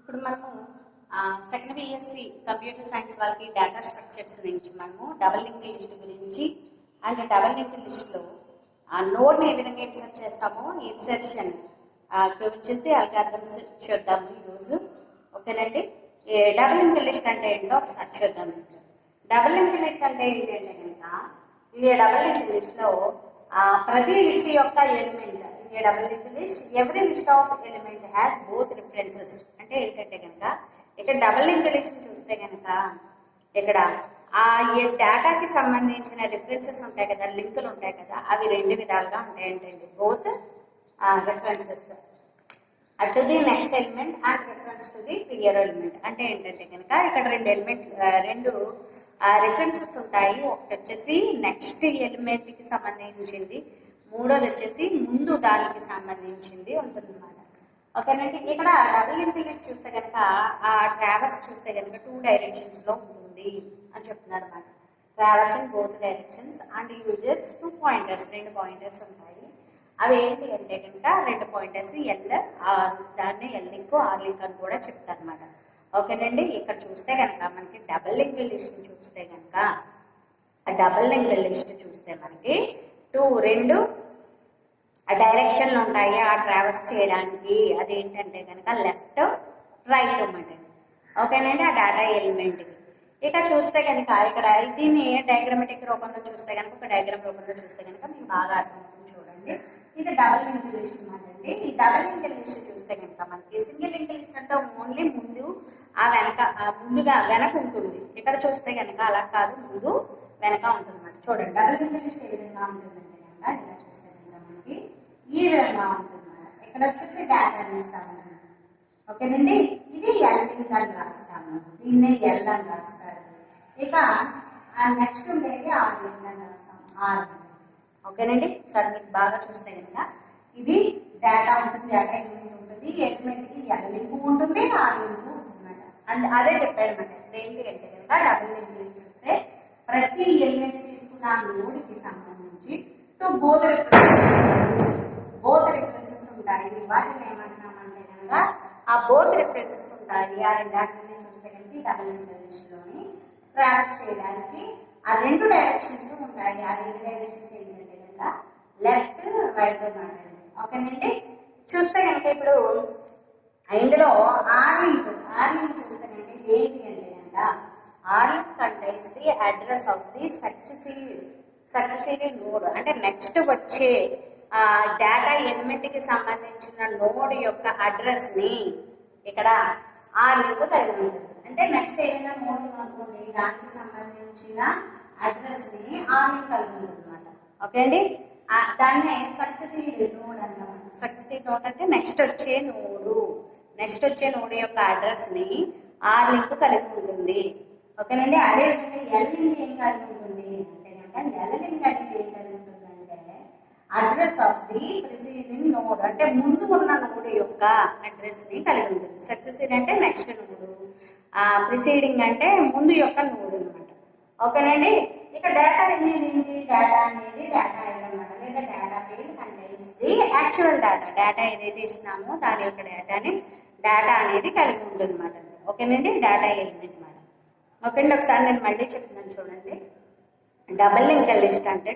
ఇప్పుడు మనము second BSc computer science వాళ్ళకి డేటా స్ట్రక్చర్స్ గురించి మనము డబుల్ లింక్ లిస్ట్ గురించి అండ్ డబుల్ లింక్ లిస్ట్లో నోడ్ని ఏ విధంగా ఇన్సర్ట్ చేస్తామో ఇన్సర్షన్ వచ్చేసి అల్గారిథమ్స్ చూద్దాము యూజ్. ఓకేనండి. డబుల్ లింక్ లిస్ట్ అంటే ఏంటో ఒకసారి చూద్దాం. డబుల్ లింక్ లిస్ట్ అంటే ఏంటంటే కనుక ఈ డబుల్ లింక్ లిస్ట్లో ప్రతి లిస్ట్ యొక్క ఎలిమెంట్ ఈ double link list every list of element has both references. అంటే ఏంటంటే కనుక ఇక్కడ డబుల్ లింక్ లిస్ట్ చూస్తే కనుక ఇక్కడ ఆ డేటాకి సంబంధించిన రిఫరెన్సెస్ ఉంటాయి కదా, లింకులు ఉంటాయి కదా, అవి రెండు విధాలుగా ఉంటాయంటండి. Both references to the next element and reference to the prior element. అంటే ఏంటంటే కనుక ఇక్కడ రెండు రిఫరెన్సెస్ ఉంటాయి. ఒకటి వచ్చేసి నెక్స్ట్ ఎలిమెంట్కి సంబంధించింది, మూడోది వచ్చేసి ముందు దానికి సంబంధించింది ఉంటుంది అన్నమాట. ఓకేనండి. ఇక్కడ డబుల్ లింక్ లిస్ట్ చూస్తే కనుక ఆ ట్రావర్స్ చూస్తే కనుక 2 డైరెక్షన్స్లో ఉంటుంది అని చెప్తున్నారు అన్నమాట. Traverse in both directions and uses 2 pointers, 2 pointers ఉంటాయి. అవి ఏంటి అంటే కనుక 2 పాయింటర్స్ ఎల్, దాన్ని ఎల్ లింక్ ఆర్ లింక్ అని కూడా చెప్తారు అన్నమాట. ఓకేనండి. ఇక్కడ చూస్తే కనుక మనకి డబుల్ లింక్ లిస్ట్ చూస్తే కనుక డబుల్ లింక్ లిస్ట్ చూస్తే మనకి రెండు డైరెక్షన్లు ఉంటాయి ఆ ట్రావెల్స్ చేయడానికి. అదేంటంటే కనుక లెఫ్ట్ రైట్ అన్నమాట. ఓకేనండి. ఆ డేటా ఎలిమెంట్కి ఇక చూస్తే కనుక ఇక్కడ దీన్ని డయాగ్రామెటిక్ రూపంలో చూస్తే కనుక ఒక డయాగ్రామ్ రూపంలో చూస్తే కనుక మీకు బాగా అర్థమవుతుంది. చూడండి, ఇది డబుల్ లింక్ లిస్ట్ అన్నమాట. ఈ డబుల్ లింక్ లిస్ట్ చూస్తే కనుక మనకి సింగిల్ లింక్ లిస్ట్ అంటే ఓన్లీ ముందు ముందుగా వెనక ఉంటుంది. ఇక్కడ చూస్తే కనుక అలా కాదు, ముందు వెనక ఉంటుంది అన్నమాట. చూడండి, డబుల్ లింక్ లిస్ట్ ఏ విధంగా ఉంటుందంటే కనుక ఇలా చూస్తే కనుక మనకి ఈ విధంగా ఉంటుంది. ఇక్కడ వచ్చేసి డేటా ఇస్తాము. ఓకేనండి. ఇది ఎల్ లింక్ అని రాస్తాము, దీన్నే ఎల్ అని రాస్తారు. ఇక నెక్స్ట్ ఉండేది ఆర్ లింక్ అని రాస్తాము, ఆర్. ఓకేనండి. సరే, మీకు బాగా చూస్తే కనుక ఇది డేటా ఉంటుంది, డేటా ఎలిమెంట్ ఉంటుంది, ఎలిమెంట్కి ఎల్ లింక్ ఉంటుంది, ఆర్ లింక్ ఉంటుంది అన్నమాట. అండ్ అదే చెప్పాడు అనమాట. ఏంటి అంటే కనుక డబుల్ లింక్ చూస్తే ప్రతి ఎలిమెంట్ తీసుకున్న నోడ్కి సంబంధించి బోత్ రిఫరెన్సెస్ ఉంటాయి. వాటిని ఏమంటున్నామంటే కనుక ఆ బోత్ రిఫరెన్సెస్ ఉంటాయి. ఆ రెండాటిని చూస్తే కనుక డబుల్ లింక్ లిస్ట్లోని ట్రావెల్స్ చేయడానికి ఆ 2 డైరెక్షన్స్ ఉంటాయి. ఆ 2 డైరెక్షన్స్ ఏంటంటే కనుక లెఫ్ట్ రైట్ అన్నమాట. ఓకేనండి. చూస్తే కనుక ఇప్పుడు ఇందులో ఆర్ లింక్ చూస్తే కనుక ఏంటి అంటే కనుక R link contains the address of the successive node. అంటే నెక్స్ట్ వచ్చే డేటా ఎలిమెంట్కి సంబంధించిన నోడ్ యొక్క అడ్రస్ ని ఇక్కడ ఆర్ లింక్ కలిగి ఉంటుంది. అంటే నెక్స్ట్ ఏదైనా నోడ్ అనుకోండి, దానికి సంబంధించిన అడ్రస్ ని ఆర్ లింక్ కలిగి ఉంటుంది అనమాట. ఓకే అండి. దాన్నే సక్సెసివ్ నోడ్ అన్నమాట. సక్సెసివ్ నోడ్ అంటే నెక్స్ట్ వచ్చే నోడ్ యొక్క అడ్రస్ ని ఆర్ లింక్ కలిగి ఉంటుంది. ఓకేనండి. అదేవిధంగా ఎల్ లింక్ ఏం కలిగి ఉంటుంది అంటే కనుక ఎల్ లింక్ అనేది ఏం కలిగి ఉంటుంది అంటే address of the preceding node. అంటే ముందు ఉన్న నోడ్ యొక్క అడ్రస్ ని కలిగి ఉంటుంది. సక్సెసివ్ అంటే నెక్స్ట్ నోడ్, ప్రిసీడింగ్ అంటే ముందు యొక్క నోడ్ అనమాట. ఓకేనండి. ఇక డేటా ఏంటి, డేటా అనేది డేటా అన్నమాట, లేదా data field contains the actual data ఏదైతే ఇస్తున్నామో దాని యొక్క డేటా అనేది కలిగి ఉంటుంది అనమాట. ఓకేనండి. డేటా ఎలిమెంట్ అనమాట. ఓకేనండి. ఒకసారి నేను మళ్ళీ చెప్తున్నాను చూడండి. డబుల్ లింక్ లిస్ట్ అంటే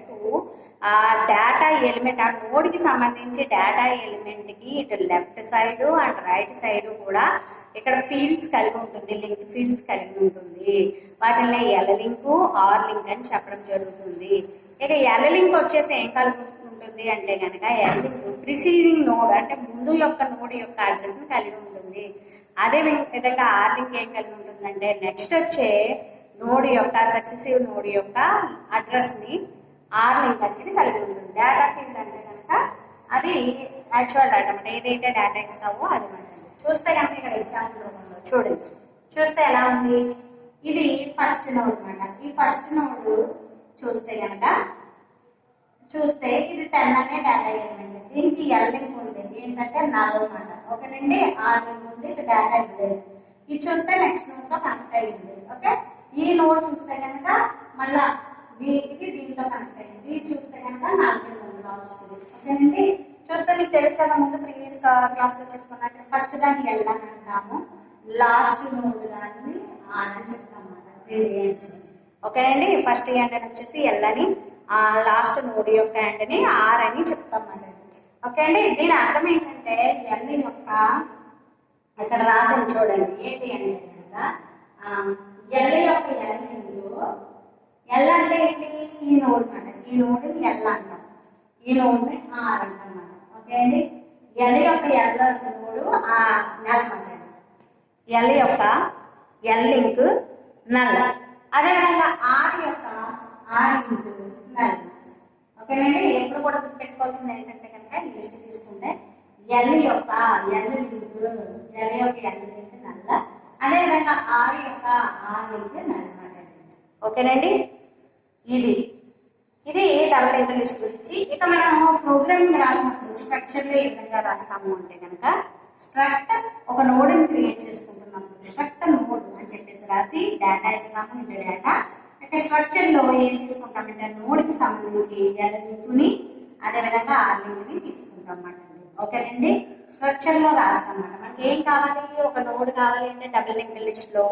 డేటా ఎలిమెంట్ ఆ నోడ్కి సంబంధించి డేటా ఎలిమెంట్కి ఇటు left side and right side కూడా ఇక్కడ ఫీల్డ్స్ కలిగి ఉంటుంది, లింక్ ఫీల్డ్స్ కలిగి ఉంటుంది. వాటిని ఎల్ లింక్ ఆర్ లింక్ అని చెప్పడం జరుగుతుంది. ఇక ఎల్ లింక్ వచ్చేసి ఏం కలిగి ఉంటుంది అంటే కనుక ఎల్ లింక్ ప్రిసీడింగ్ నోడ్ అంటే ముందు యొక్క నోడ్ యొక్క అడ్రస్ని కలిగి ఉంటుంది. అదే విధంగా ఆర్ లింక్ ఏం కలిగి ఉంటుందంటే నెక్స్ట్ వచ్చే నోడ్ యొక్క సక్సెసివ్ నోడ్ యొక్క అడ్రస్ ని ఆర్ లింక్ అనేది కలిగి ఉంటుంది. డేటా ఫీల్డ్ అంటే కనుక అది యాక్చువల్ డేటా అంటే ఏదైతే డేటా ఇస్తావో అది ఉంటుంది. చూస్తే కనుక ఇక్కడ ఎగ్జాంపుల్ రూపంలో చూడొచ్చు. చూస్తే ఎలా ఉంది, ఇది ఫస్ట్ నోడ్ అనమాట. ఈ ఫస్ట్ నోడ్ చూస్తే కనుక ఇది 10 అనే డేటా ఎలిమెంట్. దీనికి ఎల్ లింక్ ఉంది, ఏంటంటే నల్ అనమాట. ఓకేనండి. ఆర్ లింక్ ఉంది, ఇది డేటా ఎలిమెంట్. ఇది చూస్తే నెక్స్ట్ నోడ్ తో కనెక్ట్ అయ్యింది. ఓకే. ఈ నోడ్ చూస్తే కనుక మళ్ళా ఇది దీంతో కనెక్ట్ అయ్యింది. ఇది చూస్తే కనుక 4 నోడ్గా వస్తుంది. ఓకేనండి. చూస్తే మీకు తెలుసు కదా, ముందు ప్రీవియస్ క్లాస్ లో చెప్పుకున్నట్టు ఫస్ట్ దాన్ని ఎల్ అని అంటాము, లాస్ట్ నోడ్ దాన్ని ఆర్ అని చెప్తాం అన్నమాట. రెండు ఎండ్స్. ఓకేనండి, ఫస్ట్ ఎండ్ అని వచ్చేసి ఎల్ అని, లాస్ట్ నోడ్ యొక్క ఎండ్ ని ఆర్ అని చెప్తాం అన్నమాట. ఓకే అండి, దీని అర్థం ఏంటంటే ఎల్ యొక్క ఇక్కడ రాసిన చూడండి ఏంటి అంటే కనుక ఎల్ యొక్క ఎల్ అంటే ఏంటి, ఈ నోడ్ అన్నమాట. ఈ నోడ్ ఎల్ అంటాం, ఈ నోడ్ ని ఆర్ అంటాం అన్నమాట. ఓకే అండి, ఎల్ యొక్క ఎల్ నోడు నల్ అంటాడు. ఎల్ యొక్క ఎల్ లింక్ నల్, అదేవిధంగా ఆర్ యొక్క ఆర్ లింక్ నల్. ఓకేనండి, ఎప్పుడు కూడా గుర్తుపెట్టుకోవాల్సింది ఏంటంటే కనుక ఈ లిస్ట్ తీసుకుంటే ఎల్ యొక్క ఎల్ లింక్ నల్ల, అదేవిధంగా ఆర్ యొక్క ఆర్ లింక్ నల్ అన్నమాట. ఓకేనండి, ఇది డబుల్ లింక్ లిస్ట్ గురించి. ఇక మనం ప్రోగ్రామింగ్ రాసినప్పుడు స్ట్రక్చర్ లో ఏ విధంగా రాస్తాము అంటే కనుక స్ట్రక్ట్ ఒక నోడ్ ని క్రియేట్ చేసుకుంటున్నప్పుడు స్ట్రక్ట్ నోడ్ అని చెప్పేసి రాసి డేటా ఇస్తాము. ఇంత డేటా అంటే స్ట్రక్చర్ లో ఏం తీసుకుంటామంటే నోడ్ కి సంబంధించి ఎల్ లింక్ ని అదేవిధంగా ఆర్ లింక్ ని తీసుకుంటాం అన్నమాట. ఓకేనండి, స్ట్రక్చర్ లో రాస్తాం అన్నమాట. మనకి ఏం కావాలి, ఒక నోడ్ కావాలి అంటే డబుల్ లింక్ లిస్ట్ లో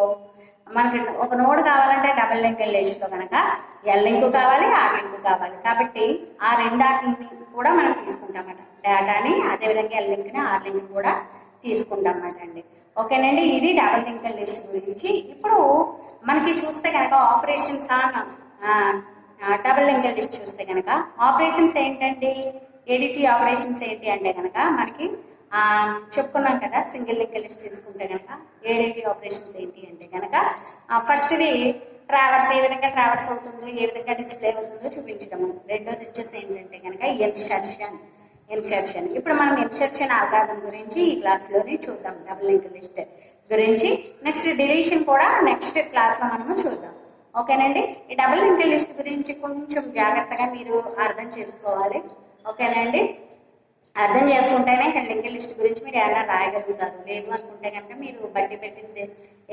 మనకి ఒక నోడ్ కావాలంటే డబుల్ లింక్ లిస్ట్ లో కనుక ఎల్ లింక్ కావాలి, ఆర్ లింక్ కావాలి. కాబట్టి ఆ రెండాటిని కూడా మనం తీసుకుంటామట, డేటాని అదేవిధంగా ఎల్ లింక్ ని ఆర్ లింక్ కూడా తీసుకుంటామట అండి. ఓకేనండి, ఇది డబుల్ లింక్ లిస్ట్ గురించి. ఇప్పుడు మనకి చూస్తే కనుక ఆపరేషన్స్ డబుల్ లింక్ లిస్ట్ చూస్తే కనుక ఆపరేషన్స్ ఏంటండి, ఏడిటి ఆపరేషన్స్ ఏంటి అంటే కనుక మనకి చెప్పుకున్నాం కదా. సింగిల్ లింక్ లిస్ట్ తీసుకుంటే కనుక ఏడిటి ఆపరేషన్స్ ఏంటి అంటే కనుక ఫస్ట్ది ట్రావర్స్, ఏ విధంగా ట్రావర్స్ అవుతుందో ఏ విధంగా డిస్ప్లే అవుతుందో చూపించడము. రెండోది వచ్చేసి ఏంటంటే కనుక ఇన్సర్షన్. ఇప్పుడు మనం ఇన్సర్షన్ అల్గారిథం గురించి ఈ క్లాస్ లోనే చూద్దాం, డబుల్ లింక్ లిస్ట్ గురించి. నెక్స్ట్ డిలీషన్ కూడా నెక్స్ట్ క్లాస్ లో మనము చూద్దాం. ఓకేనండి, ఈ డబుల్ లింక్ లిస్ట్ గురించి కొంచెం జాగ్రత్తగా మీరు అర్థం చేసుకోవాలి. ఓకేనండి, అర్థం చేసుకుంటేనే లింక్ లిస్ట్ గురించి మీరు ఏమైనా రాయగలుగుతారు. లేదు అనుకుంటే కనుక మీరు బట్టి పెట్టింది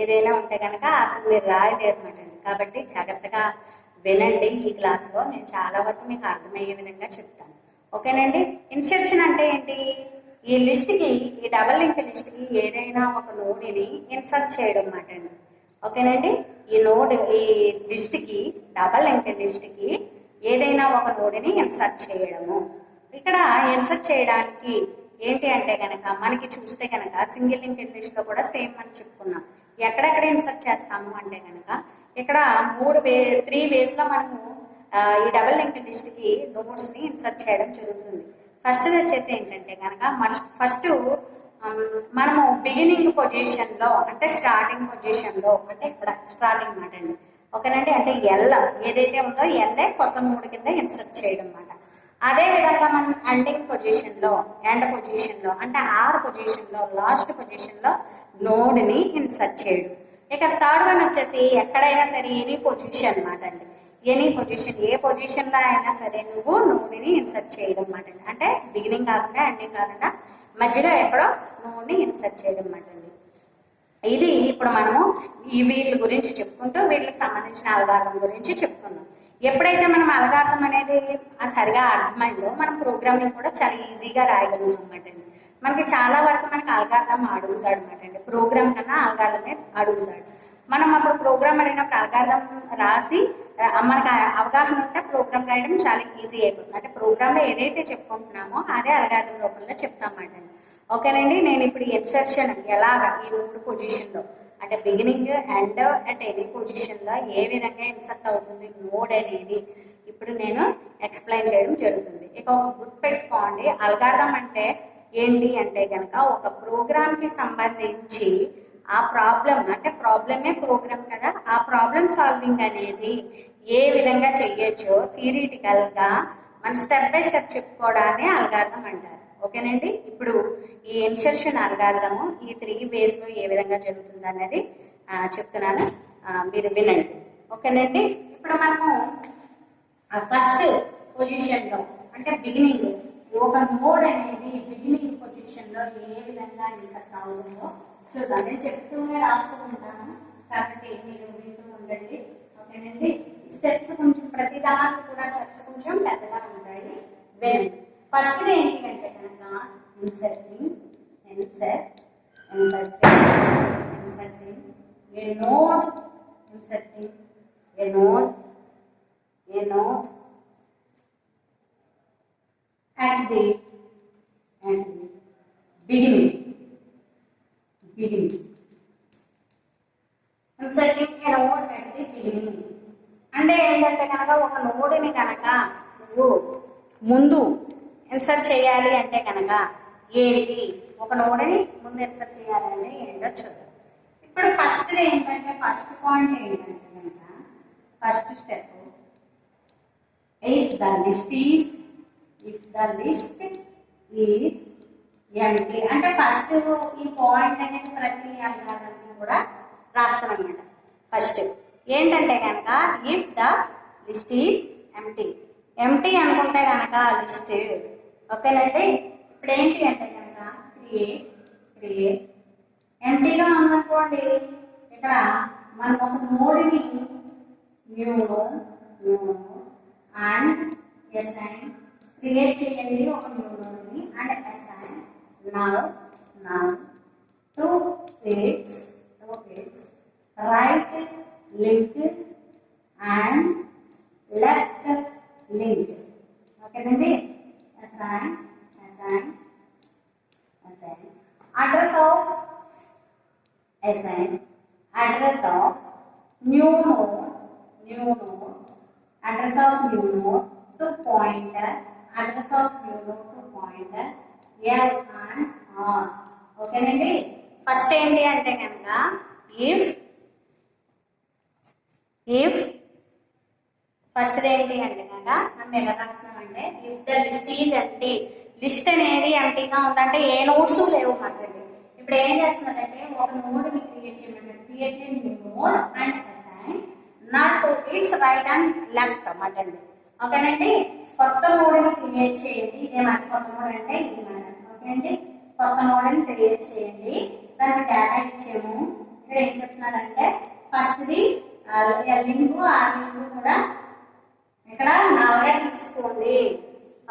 ఏదైనా ఉంటే కనుక అసలు మీరు రాయలేరు అన్నమాట. కాబట్టి జాగ్రత్తగా వినండి. ఈ క్లాస్ లో నేను చాలా వరకు మీకు అర్థమయ్యే విధంగా చెప్తాను. ఓకేనండి, ఇన్సర్షన్ అంటే ఏంటి, ఈ లిస్ట్ కి, ఈ డబుల్ లింక్ లిస్ట్ కి ఏదైనా ఒక నోడ్ని ఇన్సర్ట్ చేయడం అన్నమాట అండి. ఓకేనండి, ఈ లిస్ట్ కి డబుల్ లింక్ లిస్ట్ కి ఏదైనా ఒక నోడ్ని ఇన్సర్ట్ చేయడము. ఇక్కడ ఇన్సర్ట్ చేయడానికి ఏంటి అంటే కనుక మనకి చూస్తే కనుక సింగిల్ లింక్ లిస్ట్ లో కూడా సేమ్ అని చెప్పుకున్నాం. ఎక్కడెక్కడ ఇన్సర్ట్ చేస్తాము అంటే కనుక ఇక్కడ 3 వేస్ లో మనము ఈ డబుల్ లింక్ లిస్ట్ కి నోడ్స్ ని ఇన్సర్ట్ చేయడం జరుగుతుంది. ఫస్ట్ వచ్చేసి ఏంటంటే కనుక ఫస్ట్ మనము బిగినింగ్ పొజిషన్ లో అంటే స్టార్టింగ్ పొజిషన్ లో అంటే ఇక్కడ స్టార్టింగ్ మాట అండి. ఓకేనండి, అంటే ఎల్ ఏదైతే ఉందో ఎల్ఏ కొత్త నోడ్ కింద ఇన్సర్ట్ చేయడం అన్నమాట. అదే విధంగా మనం ఎండ్ పొజిషన్ లో అంటే ఆర్ పొజిషన్ లో లాస్ట్ పొజిషన్ లో నోడ్ ని ఇన్సర్ట్ చేయడం. ఇక థర్డ్ వన్ వచ్చేసి ఎక్కడైనా సరే ఎనీ పొజిషన్ అన్నమాట అండి. ఎనీ పొజిషన్, ఏ పొజిషన్ లో అయినా సరే నువ్వు నోడ్ ని ఇన్సర్ట్ చేయడం అన్నమాట. అంటే బిగినింగ్ కాకుండా ఎండింగ్ కాకుండా మధ్యలో ఎక్కడో నోడ్ ని ఇన్సర్ట్ చేయడం అన్నమాట అండి. ఇది ఇప్పుడు మనము ఈ వీళ్ళ గురించి చెప్పుకుంటూ వీళ్ళకి సంబంధించిన అల్గారిథం గురించి చెప్పుకున్నాం. ఎప్పుడైతే మనం అల్గారిథం అనేది సరిగా అర్థమైందో మనం ప్రోగ్రామింగ్ కూడా చాలా ఈజీగా రాయగలుగుతాం అన్నమాట అండి. మనకి చాలా వరకు మనకి అల్గారిథం అడుగుతాడు అన్నమాట అండి. ప్రోగ్రామ్ కన్నా అల్గారిథమే అడుగుతాడు. మనం అప్పుడు ప్రోగ్రామ్ అడిగినప్పుడు అల్గారిథం రాసి మనకు అవగాహన ఉంటే ప్రోగ్రామ్ రాయడం చాలా ఈజీ అయిపోతుంది. అంటే ప్రోగ్రామ్ లో ఏదైతే చెప్పుకుంటున్నామో అదే అల్గారిథం రూపంలో చెప్తామన్నమాట అండి. ఓకేనండి, నేను ఇప్పుడు ఇన్సర్షన్ ఎలాగా ఈ 3 పొజిషన్ లో అంటే beginning, end and any position లో ఏ విధంగా ఇన్సర్ట్ అవుతుంది నోడ్ అనేది ఇప్పుడు నేను ఎక్స్ప్లెయిన్ చేయడం జరుగుతుంది. ఇక గుర్తుపెట్టుకోండి, అల్గారిథం అంటే ఏంటి అంటే కనుక ఒక ప్రోగ్రామ్ కి సంబంధించి ఆ ప్రాబ్లం అంటే ప్రాబ్లమే ప్రోగ్రామ్ కదా, ఆ ప్రాబ్లమ్ సాల్వింగ్ అనేది ఏ విధంగా చెయ్యొచ్చో థియరిటికల్ గా మన స్టెప్ బై స్టెప్ చెప్పుకోవడాన్ని అల్గారిథం అంటారు. ఓకేనండి, ఇప్పుడు ఈ ఇన్సర్షన్ అల్గారిథము ఈ 3 వేస్ లో ఏ విధంగా జరుగుతుంది అనేది చెప్తున్నాను, మీరు వినండి. ఓకేనండి, ఇప్పుడు మనము ఫస్ట్ పొజిషన్ లో అంటే బిగినింగ్ ఒక నోడ్ అనేది బిగినింగ్ పొజిషన్ లో ఏ విధంగా ఇన్సర్ట్ అవుతుందో చూద్దాం. నేను చెప్తూనే రాస్తూ ఉంటాను కాబట్టి మీరు వింటూ ఉండండి. ఓకేనండి, స్టెప్స్ కొంచెం ప్రతిదానికి కూడా స్టెప్స్ కొంచెం పెద్దగా ఉంటాయి, వినండి. ఫస్ట్ ఏంటి అంటే కనుక inserting inserting a node, inserting a node at the beginning. Inserting a node at the beginning. అంటే ఏంటంటే కనుక ఒక నోడ్ని కనుక నువ్వు ముందు ఇన్సర్ట్ చేయాలి అంటే కనుక ఏంటి, ఒక నోడ్ని ముందు ఇన్సర్ట్ చేయాలి అంటే ఏంటో చూద్దాం. ఇప్పుడు ఫస్ట్ ఏంటంటే ఫస్ట్ పాయింట్ ఏంటంటే కనుక first step if the list is empty అంటే ఫస్ట్ ఈ పాయింట్ అనేది ప్రతి అల్గారిథం కూడా రాస్తాం అన్నమాట. ఫస్ట్ ఏంటంటే కనుక if the list is empty అనుకుంటే కనుక లిస్ట్ ఓకేనండి. ఇప్పుడు ఏంటి అంటే కనుక క్రియేట్ ఎంటీగా ఉందనుకోండి, ఇక్కడ మనం ఒక నోడ్ని న్యూ అండ్ అసైన్ క్రియేట్ చేయండి ఒక న్యూ నోడ్ని and assign now two bits right link and left link. ఓకేనండి. assign address of new node address of new node to pointer address of new node to pointer L and R. ఓకేనండి. First ఏంటి అంటే కనుక if first ఏంటి అంటే కనుక మనం ఎలా రాస్తున్నామంటే if the list is empty, list అనేది ఎంటీగా ఉందంటే ఏ నోట్స్ లేవు మాట్లాడి. ఇప్పుడు ఏం చేస్తున్నారంటే ఒక నోడ్ని క్రియేట్ చేయమంటారు, create new node and assign not it's right and left మాట్లాడండి. ఓకేనండి. కొత్త నోడ్ని క్రియేట్ చేయండి. ఇదేమాట కొత్త నోడ్ అంటే ఇది మాట. ఓకే అండి. కొత్త నోడ్ని క్రియేట్ చేయండి, దానికి డేటా ఇచ్చాము. ఇక్కడ ఏం చెప్తున్నారంటే ఫస్ట్ది లింక్ ఆ లింక్ కూడా ఇక్కడ నల్గా తీసుకోండి.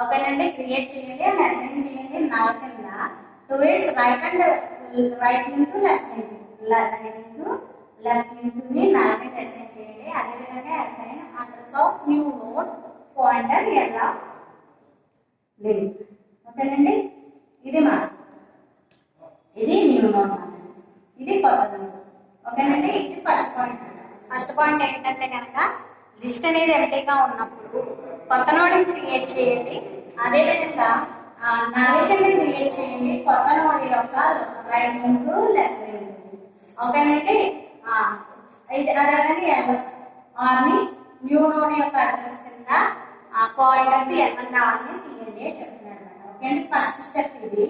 ఓకేనండి. క్రియేట్ చేయండి అండ్ అసైన్ చేయండి నల్ కింద to it's right and right link left link ని నల్ కింద అసైన్ చేయండి. అదేవిధంగా assign address of new node pointer ఎలా లింక్. ఓకేనండి. ఇది ఇది న్యూ నోడ్, ఇది కొత్త నోడ్. ఓకేనండి. ఇది ఫస్ట్ పాయింట్. ఫస్ట్ పాయింట్ ఏంటంటే కనుక లిస్ట్ అనేది ఎంటీగా ఉన్నప్పుడు కొత్త నోడ్ని క్రియేట్ చేయండి, అదేవిధంగా నల్లిని క్రియేట్ చేయండి కొత్త నోడ్ యొక్క రైట్ లింక్ లెఫ్ట్ లింక్. ఓకేనండి. అదేవిధంగా ఆర్ని న్యూ నోడ్ యొక్క అడ్రస్ కింద పాయింటర్స్ ఎల్ ఆర్ని తీయండి అని చెప్తున్నారు అనమాట. ఓకే అండి. ఫస్ట్ స్టెప్ ఇది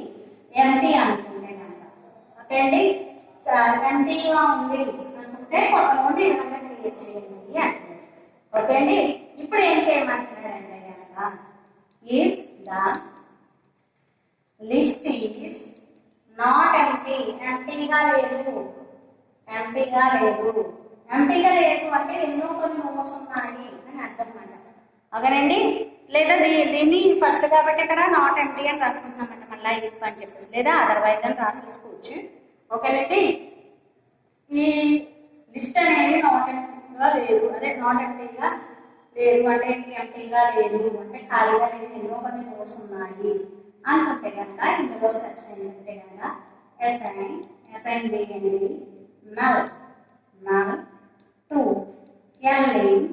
ఎంటీ అనుకుంటే కనుక. ఓకే అండి. ఎంటీగా ఉంది అనుకుంటే కొత్త నోడ్ ఏమైనా క్రియేట్ చేయండి అంటున్నారు. ఓకే అండి. ఇప్పుడు ఏం చేయమంటున్నారంటే కనుక if the list is not empty, ఎంటీగా లేదు అంటే ఎన్నో కొన్ని నోట్స్ ఉన్నాయి అని అర్థం అన్నమాట. ఓకేనండి. లేదా దీన్ని ఫస్ట్ కాబట్టి ఇక్కడ నాట్ ఎంటీ అని రాసుకుంటున్నామంట, మళ్ళీ ఇఫ్ అని చెప్పేసి, లేదా అదర్వైజ్ అని రాసేసుకోవచ్చు. ఓకేనండి. ఈ లిస్ట్ అనేది నాట్ ఎంటీగా లేదు, అదే నాట్ ఎంటీగా లేదు అంటే ఎంటీగా లేదు అంటే ఖాళీగా లేదు, ఎన్నో కొన్ని నోట్స్ ఉన్నాయి అనుకుంటే కనుక ఇందులో స్టెప్స్ ఏంటంటే కనుక అసైన్ చేయండి null to link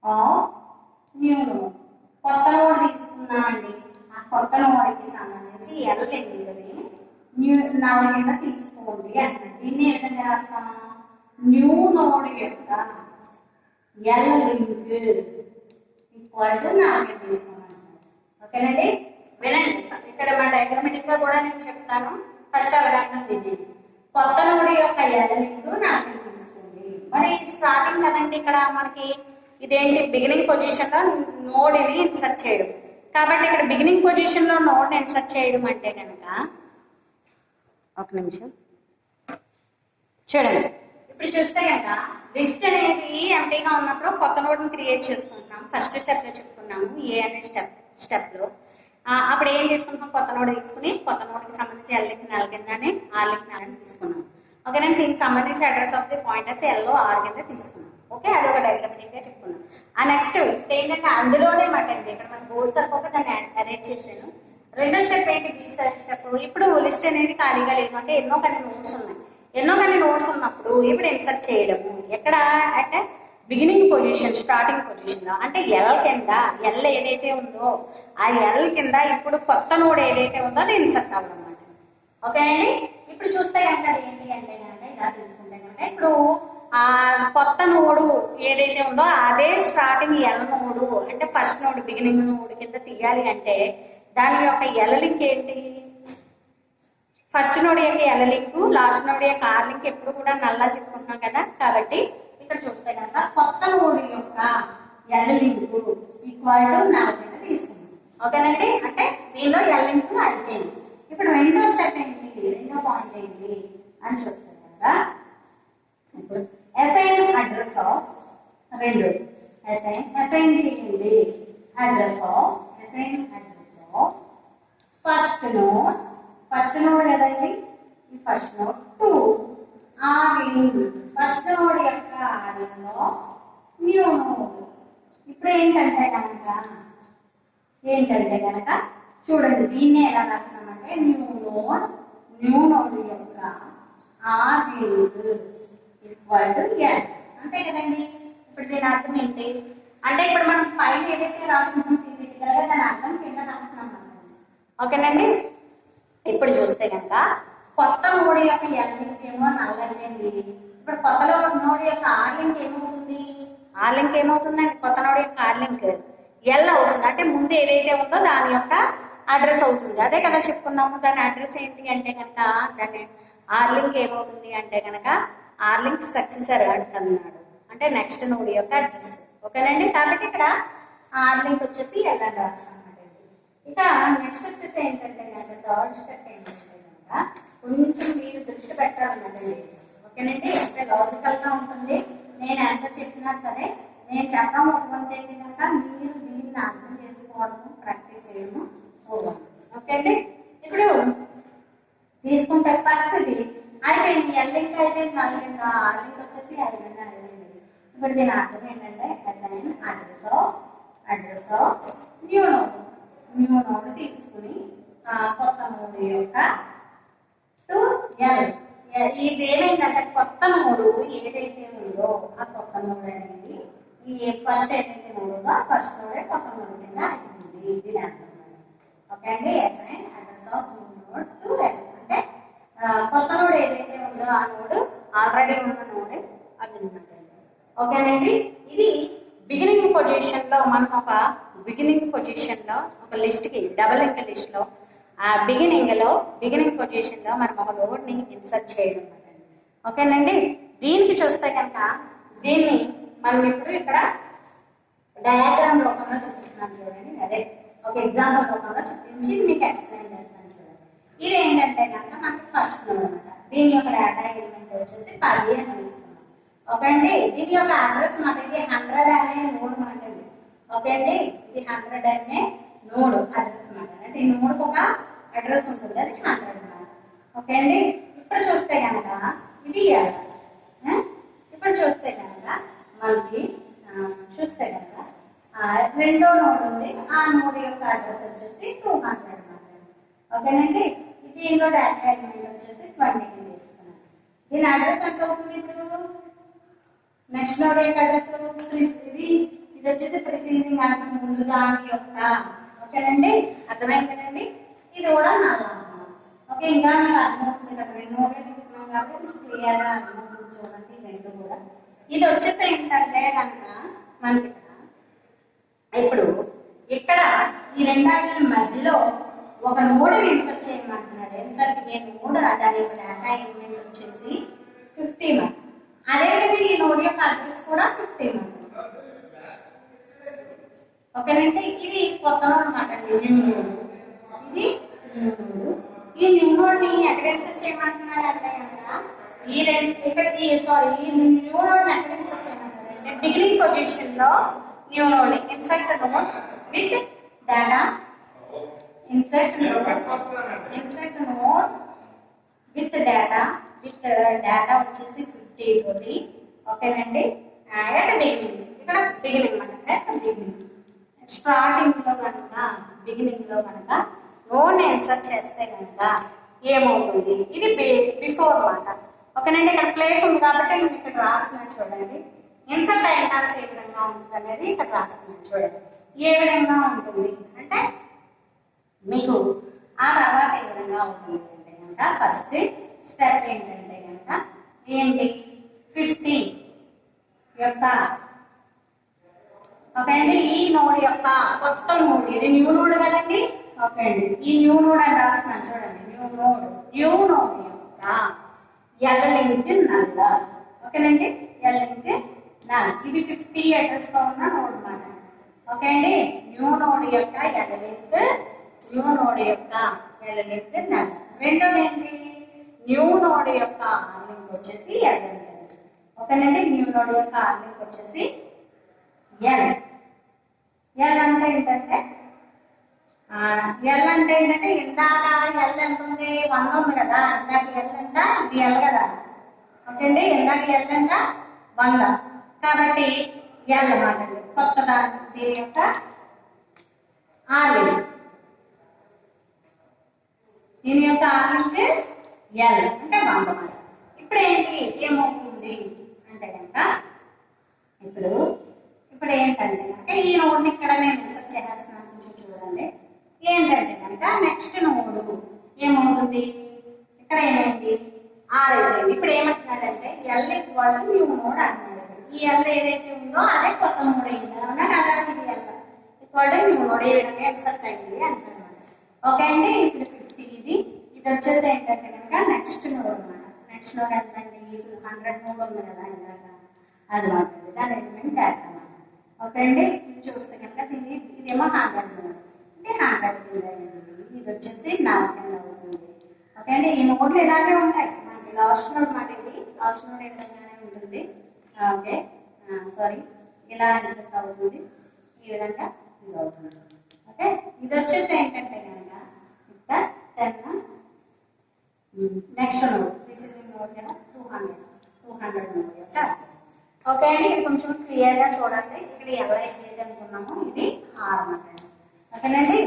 of new node. కొత్త నోడ్ తీసుకున్నామండి, ఆ కొత్త నోడ్కి సంబంధించి ఎల్ లింక్ న్యూ నల్ కింద తీసుకోండి అంటున్నాడు. దీన్ని ఏ విధంగా రాస్తాము, న్యూ నోడ్ యొక్క L link equal to null కింద తీసుకోమంటున్నాడు. ఓకేనండి. వినండి, ఇక్కడ మా డయాగ్రమాటిక్ గా కూడా నేను చెప్తాను. ఫస్ట్ అవగాహన దీన్ని కొత్త నోడ్ యొక్క ఎల్ లింక్ నల్ కింద తీసుకోండి. మరి స్టార్టింగ్ కదండి ఇక్కడ మనకి ఇదేంటి బిగినింగ్ పొజిషన్ లో నోడ్ ని ఇన్సర్ట్ చేయడం, కాబట్టి ఇక్కడ బిగినింగ్ పొజిషన్ లో నోడ్ ఇన్సర్ట్ చేయడం అంటే కనుక ఒక నిమిషం చూడండి. ఇప్పుడు చూస్తే కనుక లిస్ట్ అనేది ఎంటీగా ఉన్నప్పుడు కొత్త నోడ్ ని క్రియేట్ చేసుకుంటున్నాం. ఫస్ట్ స్టెప్ లో చెప్పుకున్నాము ఏ అనే స్టెప్ లో అప్పుడు ఏం తీసుకుంటాం, కొత్త నోడ్ తీసుకుని కొత్త నోడ్కి సంబంధించి ఎల్ లింక్ నెల కిందని ఆర్ లింక్ నెల తీసుకున్నాం. ఓకేనండి, దీనికి సంబంధించి అడ్రస్ ఆఫ్ ది పాయింటర్స్ ఎల్లో ఆర్ కింద తీసుకున్నాం. ఓకే, అది ఒక డయాగ్రమాటిక్ గా చెప్పుకున్నాం. నెక్స్ట్ ఏంటంటే అందులోనే మాట్లాడింది ఇక్కడ మన బోర్డు సరిపోక దాన్ని అరేంజ్ చేశాను. రెండో స్టెప్ ఏంటి, బి స్టెప్. ఇప్పుడు లిస్ట్ అనేది ఖాళీగా లేదు అంటే ఎన్నో కొన్ని నోట్స్ ఉన్నాయి. ఎన్నో కొన్ని నోట్స్ ఉన్నప్పుడు ఇప్పుడు ఇన్సర్ట్ చేయడము ఎక్కడ అంటే బిగినింగ్ పొజిషన్, స్టార్టింగ్ పొజిషన్ లో అంటే ఎల్ కింద ఎల్ ఏదైతే ఉందో ఆ ఎల్ కింద ఇప్పుడు కొత్త నోడ్ ఏదైతే ఉందో అది ఇన్సర్ట్ అవ్వడం అన్నమాట. ఓకే అండి, ఇప్పుడు చూస్తే కనుక ఏంటి అంటే కనుక ఇలా తీసుకుంటే కనుక ఇప్పుడు ఆ కొత్త నోడు ఏదైతే ఉందో అదే స్టార్టింగ్ ఎల్ నోడు అంటే ఫస్ట్ నోడ్ బిగినింగ్ నోడ్ కింద తీయాలి అంటే దాని యొక్క ఎల్ లింక్ ఏంటి, ఫస్ట్ నోడ్ యొక్క ఎల్ లింక్ లాస్ట్ నోడ్ యొక్క ఆర్ లింక్ ఎప్పుడు కూడా నల్లా చెప్పుకుంటున్నాం కదా. కాబట్టి ఇక్కడ చూస్తే కనుక కొత్త నోడ్ యొక్క L link equal to null కింద తీసుకున్నాం. ఓకేనండి, అంటే దీనిలో ఎల్ లింక్ అయిపోయింది. ఇప్పుడు రెండో స్టెప్ ఏంటి, రెండో పాయింట్ ఏంటి అని చూస్తే కనుక ఇప్పుడు అసైన్ అడ్రస్ ఆఫ్ రెండు అసైన్ చేయండి అడ్రస్ ఆఫ్ ఫస్ట్ నోడ్ కదండి, ఈ first node to R first node యొక్క ఆర్లో న్యూ నోడ్. ఇప్పుడు ఏంటంటే కనుక చూడండి దీన్ని ఎలా రాస్తున్నామంటే న్యూ నోడ్ యొక్క ఆర్ ఈక్వల్ టు ఎల్ అంతే కదండి. ఇప్పుడు దీని అర్థం ఏంటి అంటే ఇప్పుడు మనం పైన ఏదైతే రాస్తున్నామో థియరిటికల్గా దాని అర్థం కింద రాస్తున్నాం. ఓకేనండి, ఇప్పుడు చూస్తే కనుక కొత్త నోడ్ యొక్క ఎల్ లింక్ ఏమో నల్లైంది. ఇప్పుడు కొత్త నోడ్ యొక్క ఆర్ లింక్ ఏమవుతుంది, ఏమవుతుందండి కొత్త నోడ్ యొక్క ఆర్ లింక్ ఎల్ అవుతుంది. అంటే ముందు ఏదైతే ఉందో దాని యొక్క అడ్రస్ అవుతుంది. అదే కదా చెప్పుకున్నాము. దాని అడ్రస్ ఏంటి అంటే కనుక దాని ఆర్ లింక్ ఏమవుతుంది అంటే కనుక ఆర్ లింక్ సక్సెసర్ అంటున్నాడు అంటే నెక్స్ట్ నోడ్ యొక్క అడ్రస్. ఓకేనండి, కాబట్టి ఇక్కడ ఆర్ లింక్ వచ్చేసి ఎల్ అని రాస్తాం అన్నమాట. ఇక నెక్స్ట్ వచ్చేసి ఏంటంటే కనుక థర్డ్ స్టెప్ ఏంటంటే కనుక కొంచెం మీరు దృష్టి పెట్టాలన్నదండి. ఓకేనండి, అంటే లాజికల్ గా ఉంటుంది. నేను ఎంత చెప్పినా సరే నేను చెప్పడం ఒకవంత ఏంటి కనుక మీరు దీన్ని అర్థం చేసుకోవడము ప్రాక్టీస్ చేయడము. ఓకే అండి, ఇప్పుడు తీసుకుంటే ఫస్ట్ ఇది అయిపోయింది, ఎల్ లింక్ అయిపోయింది, నల్ లింక్ ఆర్ లింక్ వచ్చేసి అయిపోయింది. ఇప్పుడు దీని అర్థం ఏంటంటే assign address of new node తీసుకుని కొత్త నోడ్ యొక్క టు ఎల్. ఇది ఏమైందంటే కొత్త నోడు ఏదైతే ఉందో ఆ కొత్త నోడ్ అనేది ఈ ఫస్ట్ ఏదైతే నోడ్ ఉందో ఆ ఫస్ట్ నోడే కొత్త నోడ్ కింద అయిపోయింది. దీని అర్థం ఓకే అండి, assign address of new node to L అంటే కొత్త నోడ్ ఏదైతే ఉందో ఆ నోడ్ ఆల్రెడీ ఉన్న నోడ్ అది ఉన్నది. ఓకేనండి, ఇది బిగినింగ్ పొజిషన్ లో మనం ఒక లిస్ట్ కి డబుల్ లింక్ లిస్ట్ లో బిగినింగ్ పొజిషన్ లో మనం ఒక నోడ్ ని ఇన్సర్ట్ చేయడం అన్నమాట. ఓకేనండి, దీనికి చూస్తే కనుక దీన్ని మనం ఇప్పుడు ఇక్కడ డయాగ్రామ్ రూపంలో చూపిస్తున్నాను చూడండి. అదే ఒక ఎగ్జాంపుల్ రూపంలో చూపించి మీకు ఎక్స్ప్లెయిన్ చేస్తాను చూడండి. ఇది ఏంటంటే కనుక మనకి ఫస్ట్ నోడ్ అన్నమాట. దీని యొక్క డేటా ఎలిమెంట్ వచ్చేసి 10 అని తీసుకున్నాం. ఓకే అండి, దీని యొక్క అడ్రస్ మాట ఇది 100 అనే నోడ్ మాట. ఓకే అండి, ఇది 100 అనే నోడ్ అడ్రస్ మాట. అంటే ఈ నోడ్కి ఒక అడ్రస్ ఉంటుంది, అది 100 మాట. ఓకే అండి, ఇప్పుడు చూస్తే కనుక ఇది ఎల్. ఇప్పుడు చూస్తే కనుక మనకి రెండో నోడ్ ఉంది, ఆ నోడ్ యొక్క అడ్రస్ వచ్చేసి 200 మాట. ఓకేనండి, దీనిలో డేటా ఎలిమెంట్ వచ్చేసి 20 తీసుకున్నాం. దీని అడ్రస్ ఎంత అవుతుంది ఇప్పుడు నెక్స్ట్ నోడ్ యొక్క అడ్రస్ ఇది వచ్చేసి ప్రిసీడింగ్ అంటే ముందు దాని యొక్క. ఓకేనండి, అర్థమైంది కదండి, ఇది కూడా నల్లా. ఓకే, ఇంకా మీకు అర్థమవుతుంది కదా, రెండు నోడ్లే తీసుకున్నాం కాబట్టి క్లియర్ గా అర్థమవుతుంది చూడండి రెండు కూడా. ఇది వచ్చేసి ఏంటంటే కనుక మనకి ఇప్పుడు ఇక్కడ ఈ రెండాటి మధ్యలో ఒక నోడ్ ఇన్సర్ట్ చేయమంటున్నారు. ఇన్సర్ట్ ఏ నోడ్ దాని యొక్క డేటా ఎలిమెంట్ వచ్చేసి 50 మాట. అదేవిధంగా ఈ నోడ్ యొక్క అడ్రస్ కూడా 50 మాట. ఓకేనండి, ఇది కొత్త నోడ్ అన్నమాట. ఇది న్యూ నోడ్. ఈ న్యూ నోడ్ ని ఎక్కడ ఇన్సర్ట్ చేయమంటున్నాడు అంటే కనుక ఈ న్యూ నోడ్ ని ఎక్కడ ఇన్సర్ట్ చేయమంటున్నాడు అంటే బిగినింగ్ పొజిషన్ లో new node insert node with data insert node with data వచ్చేసి 50 తోటి ఓకేనండి. ఎట్ బిగినింగ్ ఇక్కడ బిగినింగ్ అంటే బిగినింగ్ స్టార్టింగ్ లో కనుక బిగినింగ్ లో కనుక నోన్ ఇన్సర్ట్ చేస్తే కనుక ఏమవుతుంది, ఇది బిఫోర్ మాట ఓకేనండి. ఇక్కడ ప్లేస్ ఉంది కాబట్టి నేను ఇక్కడ రాస్తున్నాను చూడండి. ఇన్సర్ట్ అయిన తర్వాత ఏ విధంగా ఉంటుంది అనేది ఇక్కడ రాస్తున్నాను చూడండి. ఏ విధంగా ఉంటుంది అంటే మీకు ఆ తర్వాత ఏ విధంగా ఉంటుంది అంటే కనుక ఫస్ట్ స్టెప్ ఏంటంటే కనుక ఏంటి 50 యొక్క ఓకే అండి ఈ నోడ్ యొక్క కొత్త నోడ్, ఇది న్యూ నోడ్ కదండి. ఓకే అండి ఈ న్యూ నోడ్ అని రాస్తున్నాను చూడండి. న్యూ నోడ్ యొక్క ఎల్ లింక్ నల్ ఓకేనండి. ఎల్ లింక్ నల్ ఇది 50 అడ్రస్ లో ఉన్న నోడ్ మాట ఓకే అండి. న్యూ నోడ్ యొక్క ఎల్ లింక్ నల్. రెండోది ఏంటి న్యూ నోడ్ యొక్క ఆర్ లింక్ వచ్చేసి ఎల్ లింక్ ఓకేనండి. న్యూ నోడ్ యొక్క ఆర్ లింక్ వచ్చేసి ఎల్ అంటే ఏంటంటే ఇందాక ఎల్ ఎంత ఉంది 100 ఉంది కదా, ఇందాక ఎల్ అంట ఇది ఎల్ కదా ఓకే అండి. ఇందాక ఎల్ అంట 100 కాబట్టి ఎల్ అన్నమాట కొత్త దీని యొక్క ఆర్ లింక్, దీని యొక్క ఆర్ లింక్ ఎల్ అంటే 100 అన్నమాట. ఇప్పుడు ఏంటి ఏమవుతుంది అంటే కనుక ఇప్పుడు ఏంటంటే కనుక ఈ నోడ్ని ఇక్కడ నేను ఇన్సర్ట్ చేస్తున్నాను కొంచెం చూడండి. ఏంటంటే కనుక నెక్స్ట్ నోడ్ ఏమవుతుంది, ఇక్కడ ఏమైంది ఆర్ అయిపోయింది. ఇప్పుడు ఏమంటున్నాడంటే L equal to new node అంటున్నాడు. ఈ ఎల్ ఏదైతే ఉందో అదే కొత్త నోడ్ అయింది అవునా కదా. ఇది L equal to new node ఏ విధంగా ఇన్సర్ట్ అయింది అంటున్నాడు ఓకే అండి. ఇప్పుడు 50 ఇది వచ్చేసి ఏంటంటే కనుక నెక్స్ట్ నోడ్ అన్నమాట. నెక్స్ట్ నోడ్ ఎంతండి 200 నోడ్ ఉంది కదా ఇందాక అది మాట్లాడి దాని ఎలిమెంట్ డేటా ఓకే అండి. ఇది చూస్తే కనుక ఇదేమో 100 నోడ్, ఇది 100 ఇది వచ్చేసి 40 అవుతుంది ఓకే అండి. ఈ నోడ్లు ఇలాగే ఉంటాయి మనకి. లాస్ట్ నోడ్ మాట ఇది లాస్ట్ నోడ్ ఏ విధంగానే ఉంటుంది ఓకే సారీ ఇలా ఇన్సర్ట్ అవుతుంది ఈ విధంగా ఇది అవుతుంది ఓకే. ఇది వచ్చేసి ఏంటంటే కనుక ఇక్కడ 10 నెక్స్ట్ నోడ్ రిసీవింగ్ నోడ్ కదా 200 నోడ్ ఓకే అండి. ఇది కొంచెం క్లియర్ గా చూడండి. ఇక్కడ ఎలా ఏదైతే అనుకున్నామో ఇది ఆర్ అన్నమాట ఓకేనండి.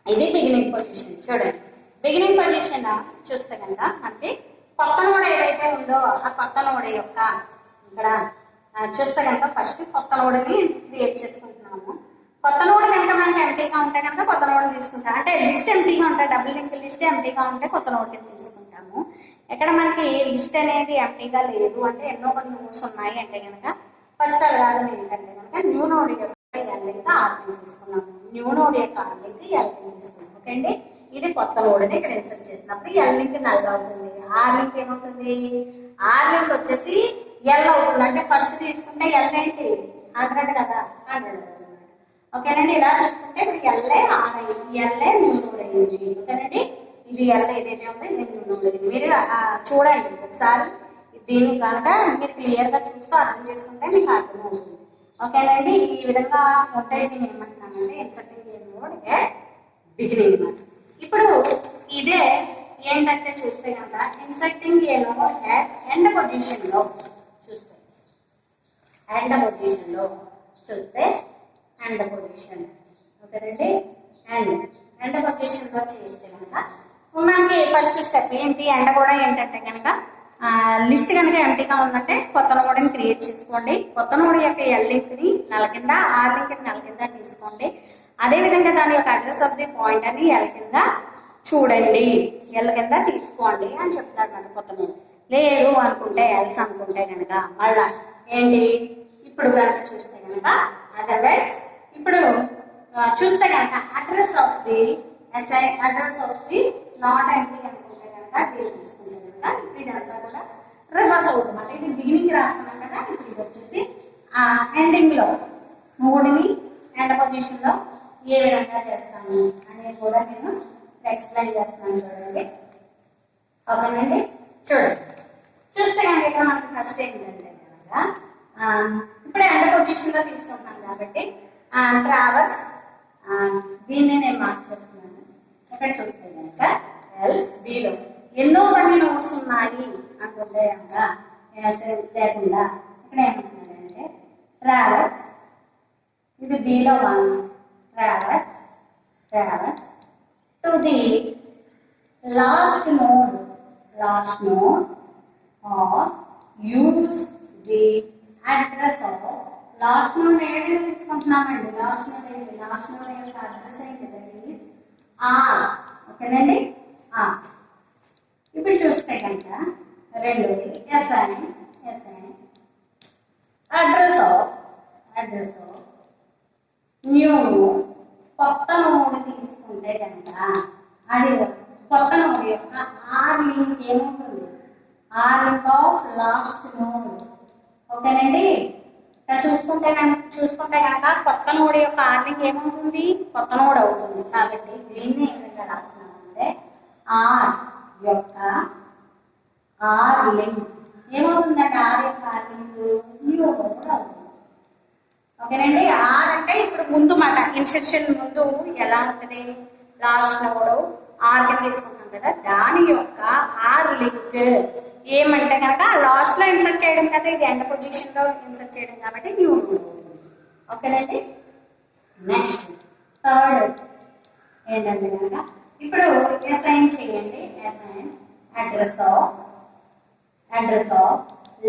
ఇది బిగినింగ్ పొజిషన్ చూడండి. బిగినింగ్ పొజిషన్ చూస్తే కనుక మనకి కొత్త నోడ్ ఏదైతే ఉందో ఆ కొత్త నోడ్ యొక్క ఇక్కడ చూస్తే కనుక ఫస్ట్ కొత్త నోడ్ని క్రియేట్ చేసుకుంటున్నాము. కొత్త నోడ్ కనుక మనకి ఎంటీగా ఉంటే కనుక కొత్త నోడ్ తీసుకుంటాం. అంటే లిస్ట్ ఎంటీగా ఉంటే డబుల్ లింక్ లిస్ట్ ఎంటీగా ఉంటే కొత్త నోడ్ తీసుకుంటాము. ఎక్కడ మనకి లిస్ట్ అనేది ఎంటీగా లేదు అంటే ఎన్నో కొన్ని నోడ్స్ ఉన్నాయి అంటే కనుక ఫస్ట్ అడగాలి ఏంటంటే కనుక న్యూ నోడ్ యొక్క ఎల్ లింక్ ఆర్ లింక్ తీసుకున్నాము. న్యూ నోడ్ యొక్క ఆర్ లింక్ ఎల్ లింక్ తీసుకున్నాం ఓకే అండి. ఇది కొత్త నోడ్ ని ఇక్కడ ఇన్సర్ట్ చేసినప్పుడు ఎల్ లింక్ నల్ అవుతుంది. ఆర్ లింక్ ఏమవుతుంది, ఆర్ లింక్ వచ్చేసి ఎల్ అవుతుంది. అంటే ఫస్ట్ తీసుకుంటే ఎల్ ఏంటి 100 కదా 100 అవుతుంది ఓకేనండి. ఇలా చూసుకుంటే ఇప్పుడు ఎల్ఏ ఆర్ అయ్యింది, ఎల్ఏ న్యూ నోడ్ అయ్యింది ఓకేనండి. ఇది ఎల్ ఏదైతే ఉందో ఇది న్యూ నోడ్ అయ్యింది. మీరు చూడండి ఒకసారి దీన్ని కనుక మీరు క్లియర్ గా చూస్తూ అర్థం చేసుకుంటే మీకు అర్థమవుతుంది ఓకేనండి. ఈ విధంగా ఉంటే నేను ఏమంటున్నానంటే inserting a node at beginning అన్నమాట. ఇప్పుడు ఇదే ఏంటంటే చూస్తే కనుక inserting a node at end position లో చూస్తే ఎండ్ పొజిషన్ లో చూస్తే ఎండ్ పొజిషన్ ఓకేనండి. ఎండ్ పొజిషన్ లో చేస్తే కనుక మనకి ఫస్ట్ స్టెప్ ఏంటి ఎండ్ కూడా ఏంటంటే కనుక లిస్ట్ కనుక ఎంటీగా ఉందంటే కొత్త నోడ్ని క్రియేట్ చేసుకోండి. కొత్త నోడ్ యొక్క ఎల్ లింక్ ని నల్ కింద ఆర్ లింక్ ని నల్ కింద తీసుకోండి. అదేవిధంగా దాని యొక్క అడ్రస్ ఆఫ్ ది పాయింట్ అని ఎల్ కింద చూడండి, ఎల్ కింద తీసుకోండి అని చెప్తాడు మన కొత్త నోడ్. లేదు అనుకుంటే ఎల్స్ అనుకుంటే కనుక మళ్ళా ఏంటి ఇప్పుడు కనుక చూస్తే కనుక అదర్వైజ్ ఇప్పుడు చూస్తే కనుక address of the not empty అనుకుంటే కనుక దీన్ని తీసుకుంటే కనుక ఇప్పుడు ఇదంతా కూడా రివర్స్ అవుతుంది. ఇది బిగినింగ్ రాస్తున్నాం కదా, ఇప్పుడు ఇది వచ్చేసి ఎండింగ్ లో మూడుని ఎండ్ పొజిషన్ లో ఏ విధంగా చేస్తాము అనేది కూడా నేను ఎక్స్ప్లెయిన్ చేస్తున్నాను చూడండి ఓకేనండి. చూడండి చూస్తే కనుక మనకి ఫస్ట్ ఏంటంటే కనుక ఇప్పుడు ఎండ్ పొజిషన్ లో తీసుకుంటున్నాను కాబట్టి ట్రావర్స్ దీన్ని నేను మార్క్ చేస్తున్నాను ఇక్కడ చూస్తే కనుక ఎల్స్ బిలో ఎన్నో కొన్ని నోట్స్ ఉన్నాయి అనుకుంటే కనుక లేకుండా ఇక్కడ ఏమంటున్నాడంటే ట్రావెల్స్, ఇది below one, travels to the last node or use the address of last node ఏదైనా తీసుకుంటున్నామండి. లాస్ట్ నోడ్ యొక్క అడ్రస్ ఏంటి? That is R. ఓకేనండి. ఇప్పుడు చూస్తే కనుక రెండోది ఎస్ఐన్ అడ్రస్ ఆఫ్ న్యూ, కొత్త నోడ్ తీసుకుంటే కనుక అది కొత్త నోడ్ యొక్క ఆర్ లింక్ ఏమవుతుంది? R link of last node. ఓకేనండి. ఇక్కడ చూసుకుంటే కనుక కొత్త నోడ్ యొక్క ఆర్ లింక్ ఏమవుతుంది? కొత్త నోడ్ అవుతుంది. కాబట్టి దీన్ని ఏ విధంగా రాస్తున్నామంటే ఆర్ యొక్క ఆర్ లింక్ ఏమవుతుందంటే ఆర్ యొక్క ఆర్ లింక్ న్యూ నోడ్ అవుతుంది. ఓకేనండి. ఆర్ అంటే ఇప్పుడు ముందు మాట ఇన్సెర్షన్ ముందు ఎలా ఉంటుంది? లాస్ట్ నోడ్ ఆర్ కింద తీసుకుంటాం కదా, దాని యొక్క ఆర్ లింక్ ఏమంటే కనుక లాస్ట్ లో ఇన్సర్ట్ చేయడం కదా, ఇది ఎండ్ పొజిషన్ లో ఇన్సర్ట్ చేయడం కాబట్టి న్యూ నోడ్ అవుతుంది. ఓకేనండి. నెక్స్ట్ థర్డ్ ఏంటంటే కనుక ఇప్పుడు అసైన్ చేయండి. Assign address of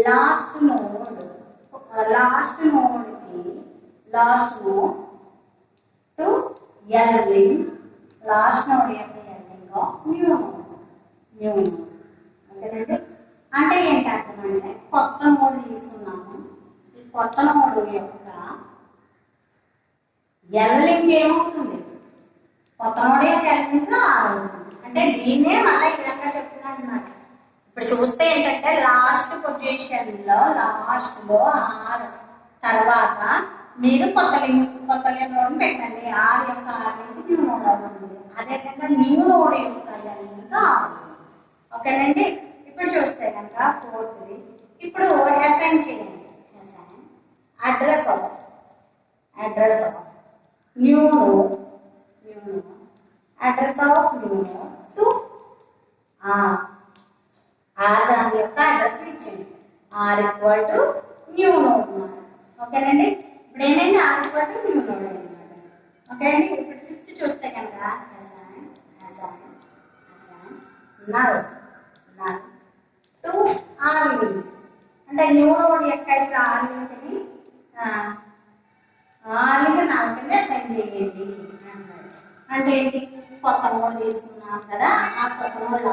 last node to L link, last node యొక్క L link of new node. ఓకేనండి. అంటే ఏంటి అర్థం అంటే కొత్త నోడ్ తీసుకున్నాము, ఈ కొత్త నోడ్ యొక్క ఎల్ లింక్ ఏమవుతుంది? కొత్త నోడ్ యొక్క ఎల్ లింక్ ఆర్ అవుతుంది. అంటే దీన్నే మళ్ళీ ఈ విధంగా చెప్తున్నాను అన్నమాట. ఇప్పుడు చూస్తే ఏంటంటే లాస్ట్ పొజిషన్ లో ఆర్ తర్వాత మీరు కొత్త నోడ్ పెట్టండి. ఆర్ యొక్క ఆర్ లింక్ న్యూ నోడ్ అవుతుంది. అదేవిధంగా న్యూ నోడ్ యొక్క ఎల్ లింక్ ఆర్. ఓకేనండి. ఇప్పుడు చూస్తే కనుక ఫోర్త్ది ఇప్పుడు అసైన్ చేయండి. Assign address of new node to R దాని యొక్క అడ్రస్ ఇచ్చింది. R equal to new node. ఓకేనండి. ఇప్పుడు ఏమైంది? R equal to new node అన్నమాట. ఓకేనండి. ఇప్పుడు ఫిఫ్త్ చూస్తే కనుక assign null to R link, అంటే న్యూ నోడ్ యొక్క ఆర్ లింక్ ని నల్ కింద అసైన్ చేయండి అంటారు. అంటే ఏంటి? కొత్త నోడ్ తీసుకున్నాం కదా, ఆ కొత్త నోడ్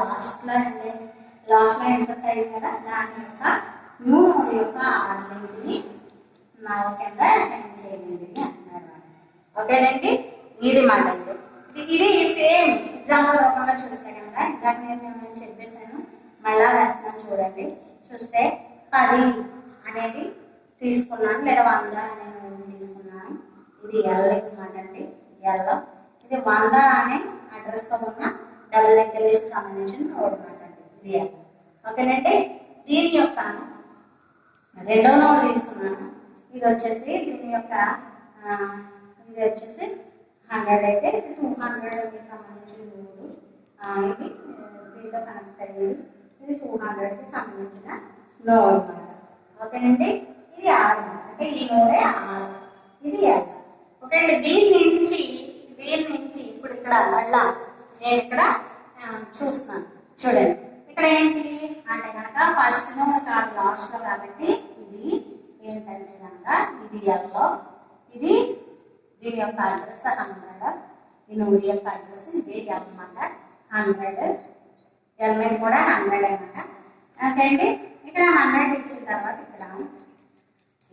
లాస్ట్ లో ఇన్సర్ట్ అయ్యింది కదా, దాని యొక్క న్యూ నోడ్ యొక్క ఆర్ లింక్ ని నల్ కింద అసైన్ చేయండి అంటున్నారు. ఓకేనండి. ఇది మాట. ఇది సేమ్ ఎగ్జాంపుల్ రూపంలో చూస్తే కనుక ఇందాక నేను చెప్పేశాను, మళ్ళా వేస్తున్నాను చూడండి. చూస్తే 10 అనేది తీసుకున్నాను, లేదా 100 అనేది తీసుకున్నాను. ఇది ఎల్ మాట అండి. ఎల్ ఇది 100 అనే అడ్రస్ తో ఉన్న డబుల్ లెక్కేషన్ సంబంధించిన నోడ్ మాట అండి. ఇది ఎల్. ఓకేనండి. దీని యొక్క రెండవ నోడ్ తీసుకున్నాను. ఇది వచ్చేసి దీని యొక్క ఇది వచ్చేసి 100 అయితే 200కి సంబంధించిన నోడ్. ఇది దీంతో కనెక్ట్ అయ్యింది. ఇది 200కి సంబంధించిన నోడ్ అన్నమాట. ఓకేనండి. ఇది ఆర్ అంటే ఈ నోడే ఆర్, ఇది ఎల్. ఓకే అండి. దీని నుంచి ఇప్పుడు ఇక్కడ మళ్ళా నేను ఇక్కడ చూస్తున్నాను చూడండి. ఇక్కడ ఏంటి అంటే కనుక ఫస్ట్ నోడ్ కాదు లాస్ట్ లో, కాబట్టి ఇది ఏంటంటే కనుక ఇది ఎల్లో, ఇది దీని యొక్క అడ్రస్ 100, ఈ నోడ్ యొక్క అడ్రస్ ఇది అన్నమాట 100, ఎలిమెంట్ కూడా 100 అన్నమాట. ఓకే అండి. ఇక్కడ 100 ఇచ్చిన తర్వాత ఇక్కడ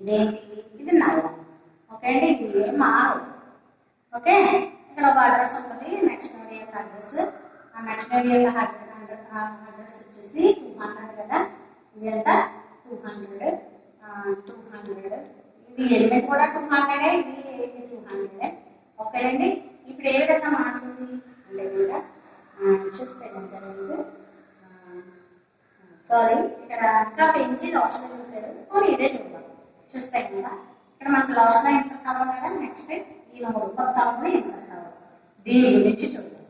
ఇదేంటి? ఇది నల్ల. ఓకే అండి. ఇది మారు. ఓకే. ఇక్కడ ఒక అడ్రస్ ఉంటుంది, నెక్స్ట్ నోడ్ యొక్క అడ్రస్. ఆ నెక్స్ట్ నోడ్ యొక్క అడ్రస్ వచ్చేసి 200 కదా, ఇది ఎంత? 200. ఇది ఎలిమెంట్ కూడా 200, ఇది 200. ఓకేనండి. ఇప్పుడు ఏ విధంగా మారుతుంది అంటే కనుక చూస్తే కనుక సారీ ఇక్కడ ఇంకా పెంచి లాస్ట్ లో చూసారు, పోనీ ఇదే చూద్దాం. చూస్తే కనుక ఇక్కడ మనకు లాస్ట్ లో ఇన్సర్ట్ అవ్వాలి కదా, నెక్స్ట్ ఈ నోడ్ కొత్త నోడ్ ఇన్సర్ట్ అవ్వాలి. దీని గురించి చూద్దాం.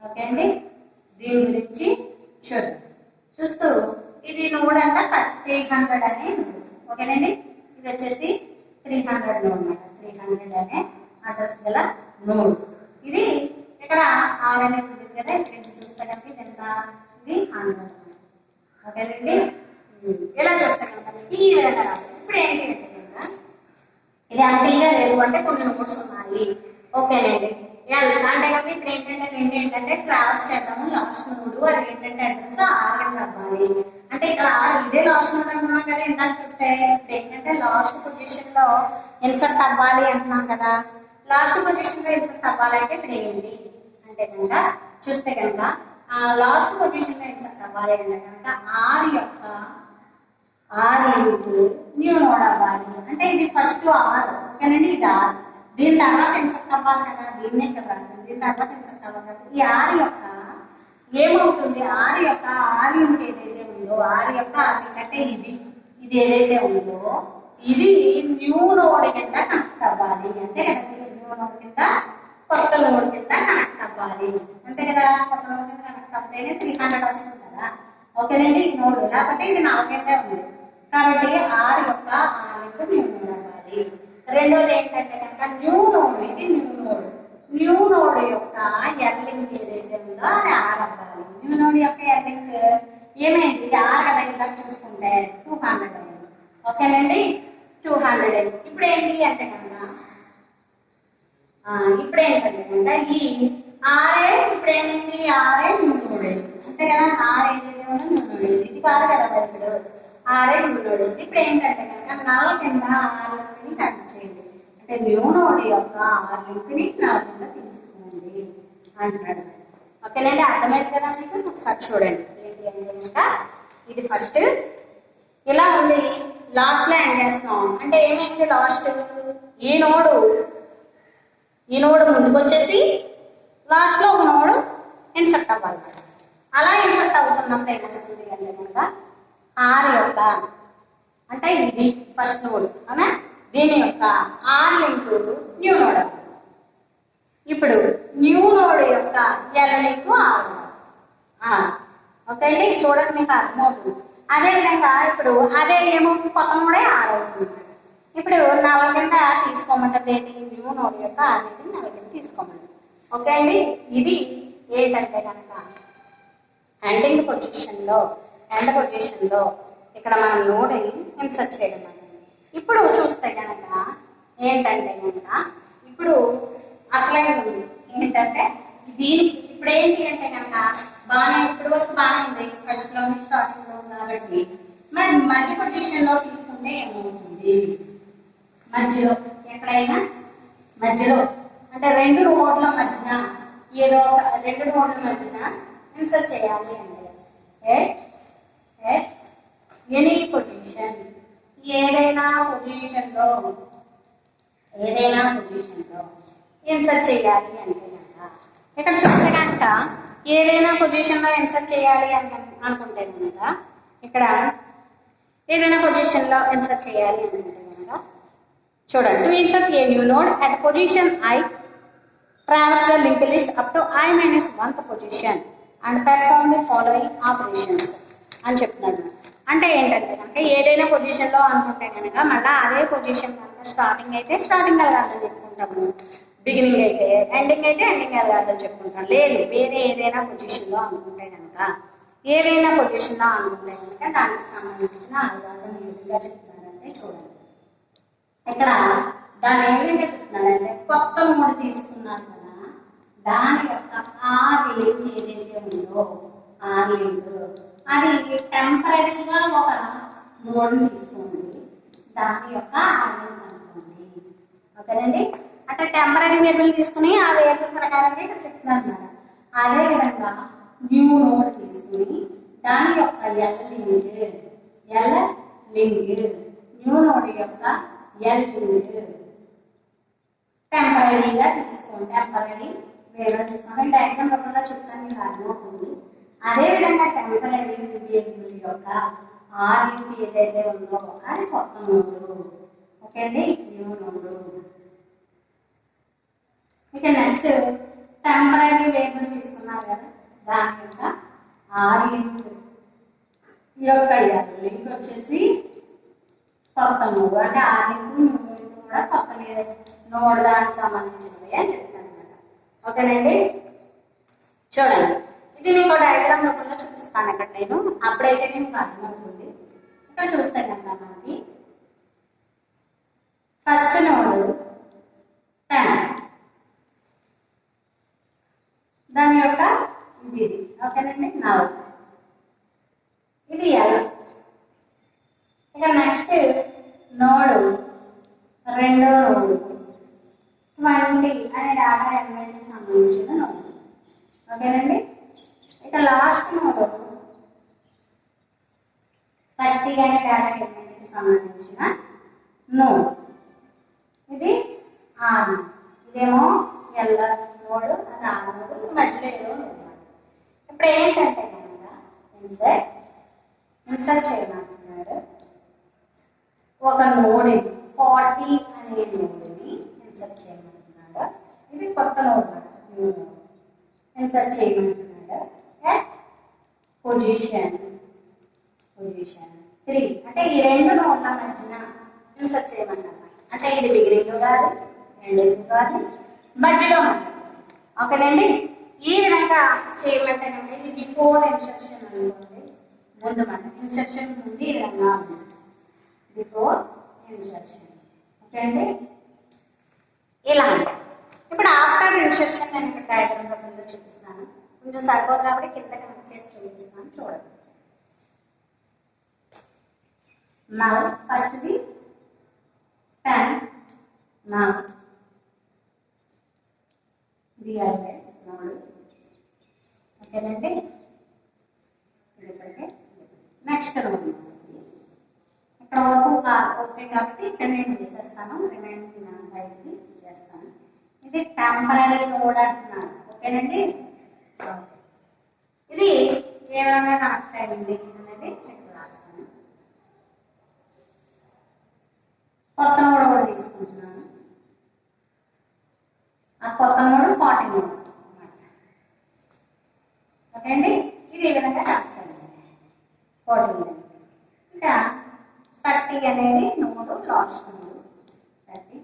ఓకే అండి, దీని గురించి చూస్తూ ఇది నోడ్ అంట 300 అనే నోడ్. ఓకేనండి, ఇది వచ్చేసి 300 నోడ్ అన్నమాట. 300 అనే అడ్రస్ గల నోడ్. ఇది ఇక్కడ ఆర్ అనేది ఉంటుంది కదా, ఇక్కడ చూస్తే కనుక ఇది ఎంత, ఇది 100. ఓకేనండి, ఇలా చూస్తే కనుక మీకు ఈ విధంగా రాదు. ఇప్పుడు ఏంటి అంటే కనుక ఇది అంటీగా లేదు అంటే కొన్ని నోట్స్ ఉన్నాయి. ఓకేనండి, ఎల్స్ అంటే కనుక ఇప్పుడు ఏంటంటే ట్రావర్స్ చేద్దాము. లాస్ట్ నోడ్ అది ఏంటంటే అడ్రస్ ఆర్ కింద అవ్వాలి. అంటే ఇక్కడ ఇదే లాస్ట్ నోడ్ అనుకున్నాం కదా, ఇందాక చూస్తే ఇప్పుడు ఏంటంటే లాస్ట్ పొజిషన్ లో ఇన్సర్ట్ అవ్వాలి అంటున్నాం కదా. లాస్ట్ పొజిషన్ లో ఇన్సర్ట్ అవ్వాలంటే ఇప్పుడు ఏంటి అంటే కనుక చూస్తే కనుక లాస్ట్ పొజిషన్ లో ఇన్సర్ట్ అవ్వాలి అంటే కనుక ఆర్ యొక్క న్యూ నోడ్ అవ్వాలి. అంటే ఇది ఫస్ట్ ఆర్. ఓకేనండి, ఇది ఆర్. దీని తర్వాత ఇన్సర్ట్ అవ్వాలి కదా, దీన్నే ఇక్కడ రాసింది. దీని తర్వాత ఇన్సర్ట్ అవ్వాలి కదా. ఈ ఆర్ యొక్క ఏమవుతుంది, ఆర్ యొక్క ఆర్ యూనిట్ ఏదైతే ఉందో, ఆర్ యొక్క ఆర్ అంటే ఇది ఏదైతే ఉందో ఇది న్యూ నోడ్ కింద కనెక్ట్ అవ్వాలి. అంతే కదా, న్యూ నోడ్ కింద కొత్త నోడ్ కింద కనెక్ట్ అవ్వాలి. అంతే కదా, కొత్త నోడ్ కింద కనెక్ట్ అవుతేనే 300 వస్తుంది కదా. ఓకేనండి, ఈ నోడ్ లేకపోతే ఇది 4 కిందే ఉంది కాబట్టి ఆర్ యొక్క ఆర్ న్యూ నోడ్ అవ్వాలి. రెండోది ఏంటంటే కనుక న్యూ నోడ్, ఇది న్యూ నోడ్ యొక్క ఎల్ లింక్ ఏదైతే ఉందో అది ఆర్ అవ్వాలి. న్యూ నోడ్ యొక్క ఎల్ లింక్ ఏమైంది, ఇది ఆర్ కదా, ఇంకా చూసుకుంటే 200 అయింది. ఓకేనండి, 200 అయింది. ఇప్పుడు ఏంటి అంటే కనుక ఈ ఆర్ఏ ఇప్పుడు ఏమైంది, ఆర్ఏ న్యూ నోడ్ అయింది. అంతే కదా, ఆర్ ఏదైతే ఉందో న్యూ నోడ్ అయింది. ఇది కాదు కదా ఇప్పుడు ఆర్ఏ న్యూ నోడ్ అయింది. ఇప్పుడు ఏంటంటే కనుక నల్ కింద ఆర్ లింక్ని కనెక్ట్ చేయండి. అంటే న్యూ నోడ్ యొక్క ఆర్ లింక్ని నల్ కింద తీసుకోండి అంటాడు. ఓకేనండి, అర్థమైంది కదా మీకు. ఒకసారి చూడండి ఏంటి అంటే కనుక ఇది ఫస్ట్ ఇలా ఉంది, లాస్ట్ లో ఏం చేస్తున్నాం అంటే ఏమైంది, లాస్ట్ ఈ నోడు ముందుకు వచ్చేసి లాస్ట్ లో ఒక నోడు ఇన్సర్ట్ అవ్వాలి. అలా ఇన్సర్ట్ అవుతున్నప్పుడు ఏమవుతుంది అంటే కనుక ఆర్ యొక్క అంటే ఇది ఫస్ట్ నోడ్ అవునా, దీని యొక్క ఆర్ లింక్ న్యూ నోడ్. ఇప్పుడు న్యూ నోడ్ యొక్క ఎల్ లింక్ ఆర్. ఓకే అండి, చూడండి మీకు అర్థమవుతుంది. అదేవిధంగా ఇప్పుడు అదే ఏమవుతుంది, కొత్త నోడే ఆర్ అవుతుంది. ఇప్పుడు నవ కింద తీసుకోమంటారు, ఏంటి న్యూ నోడ్ యొక్క ఆర్ లింక్ నవ కింద తీసుకోమంటారు. ఓకే అండి, ఇది ఏంటంటే కనుక ఎండ్ పొజిషన్ లో ఇక్కడ మనం నోడ్ ఇన్సర్ట్ చేయడం అంటే. ఇప్పుడు చూస్తే కనుక ఏంటంటే కనుక ఇప్పుడు అసలైనది ఏంటంటే దీనికి ఇప్పుడు ఏంటి అంటే కనుక బాగానే ఇప్పుడు వరకు బాగానే ఉంది, ఫస్ట్ లో స్టార్టింగ్ లో కాబట్టి మరి మధ్య పొజిషన్ లో తీసుకుంటే ఏమవుతుంది, మధ్యలో ఎక్కడైనా మధ్యలో అంటే రెండు నోడ్ల మధ్యన ఏదో ఒక రెండు నోడ్ల మధ్యన ఇన్సర్ట్ చేయాలి అంటే ఎనీ పొజిషన్ ఏదైనా పొజిషన్ లో ఇన్సర్ట్ చేయాలి అంటే కనుక ఇక్కడ చూస్తే కనుక ఏదైనా పొజిషన్ లో ఇన్సర్ట్ చేయాలి అని అనుకుంటే కనుక ఇక్కడ ఏదైనా పొజిషన్ లో ఇన్సర్ట్ చేయాలి అనుకుంటే కనుక చూడండి, to insert a new node at position I traverse the linked list up to I-1th position and perform the following operations అని చెప్తున్నాడు. అంటే ఏంటంటే కనుక ఏదైనా పొజిషన్ లో అనుకుంటే కనుక మళ్ళీ అదే పొజిషన్ కనుక స్టార్టింగ్ అయితే స్టార్టింగ్ వెళ్ళాలని చెప్పుకుంటాము, బిగినింగ్ అయితే ఎండింగ్ వెళ్ళాలని చెప్పుకుంటాం. లేదు వేరే ఏదైనా పొజిషన్ లో అనుకుంటే కనుక దానికి సంబంధించిన అల్గారిథం ఏ విధంగా చెప్తున్నారంటే చూడండి. ఇక్కడ దాన్ని ఏ విధంగా చెప్తున్నారంటే కొత్త నోడ్ తీసుకున్నాను కదా, దాని యొక్క ఆర్ లింక్ ఏదైతే ఉందో ఆర్ లింక్ అది టెంపరీగా ఒక నోడ్ తీసుకోండి, దాని యొక్క ఆర్ లింక్ అనుకోండి. ఓకేనండి, అంటే టెంపరీ వేరియబుల్ తీసుకుని ఆ వేరియబుల్ ప్రకారంగా ఇక్కడ చెప్తున్నాను కదా. అదే విధంగా న్యూ నోడ్ తీసుకుని దాని యొక్క ఎల్ లింక్ న్యూ నోడ్ యొక్క ఎల్ లింక్ టెంపరీగా తీసుకోండి. టెంపరీ వేరియబుల్ తీసుకోండి, డయాగ్రామ్ రూపంలో చెప్తాను మీకు అర్థమవుతుంది. అదేవిధంగా టెంపరీ వేరియబుల్ యొక్క ఆర్ లింక్ ఏదైతే ఉందో అది కొత్త నోడు. ఓకే అండి, న్యూ నోడు. ఇక నెక్స్ట్ టెంపరీ వేరియబుల్ తీసుకున్నారు కదా, దాని యొక్క ఆరియంట్ యొక్క లింక్ వచ్చేసి కొత్త నోడ్, అంటే ఆ లింక్ లింక్ కూడా కొత్త నోడ్ దానికి సంబంధించినవి అని చెప్తాను అనమాట. ఓకేనండి, చూడండి ఇది మీకు డయాగ్రామ్ రూపంలో చూపిస్తాను అక్కడ నేను, అప్పుడైతే మీకు అర్థమవుతుంది. ఇక్కడ చూస్తే కనుక మనకి ఫస్ట్ నోడ్ 10, దాని యొక్క ఇది ఓకేనండి 4, ఇది L. ఇక నెక్స్ట్ నోడ్ రెండో నోడ్ 20 అనే డేటా ఎలిమెంట్కి సంబంధించిన నోడ్. ఓకేనండి, ఇక లాస్ట్ నోడ్ 30 అనే డేటా ఎలిమెంట్కి సంబంధించిన నోడ్. ఇది R, ఇదేమో L నోడ్, అది R నోడ్, మధ్యలో ఏదో నోడ్. ఇప్పుడు ఏంటంటే కనుక ఇన్సర్ట్ చేయమంటున్నాడు ఒక నోడ్ 40 అనే నోడ్ని ఇన్సర్ట్ చేయమంటున్నాడు. ఇది కొత్త నోడ్ న్యూ నోడ్ ఇన్సర్ట్ చేయమంటున్నాడు. పొజిషన్ 3 అంటే ఈ రెండు నోడ్ల మధ్యన ఇన్సర్ట్ చేయమంటున్నాడు. అంటే ఇది బిగినింగ్ కాదు, ఎండింగ్ కాదు, మధ్యలో ఉంటుంది. ఓకేనండి, ఈ విధంగా చేయమంటేనండి ఇది బిఫోర్ ఇన్సర్షన్ అనుకోండి. ముందు మన ఇన్సర్షన్ ముందు ఈ విధంగా ఉంది, బిఫోర్ ఇన్సర్షన్. ఓకే అండి, ఇలా ఇప్పుడు ఆఫ్టర్ ఇన్సర్షన్ నేను ఇక్కడ డయాగ్రామ్ రూపంలో చూపిస్తున్నాను. కొంచెం సరిపోదు కాబట్టి కింద కనెక్ట్ చేసి చూపిస్తున్నాను, చూడండి. నౌ ఫస్ట్ది 10, now ఇది అయితే నోడ్. ఓకేనండి, నెక్స్ట్ నోడ్ ఇక్కడ వరకు ఓకే కాబట్టి ఇక్కడ నేను చేసేస్తాను, రిమైనింగ్ ఇది చేస్తాను. ఇది టెంపరీ నోడ్ అంటున్నాను. ఓకేనండి, ఇది ఏ విధంగా కనెక్ట్ అయింది అనేది ఇక్కడ రాస్తాను. కొత్త నోడ్ కూడా తీసుకుంటున్నాను. ఆ కొత్త నోడ్ 40 నోడ్. ఓకే అండి, ఇది ఈ విధంగా కనెక్ట్ అయింది 40. ఇంకా 30 అనేది నోడ్ లాస్ట్ నోడ్ 30,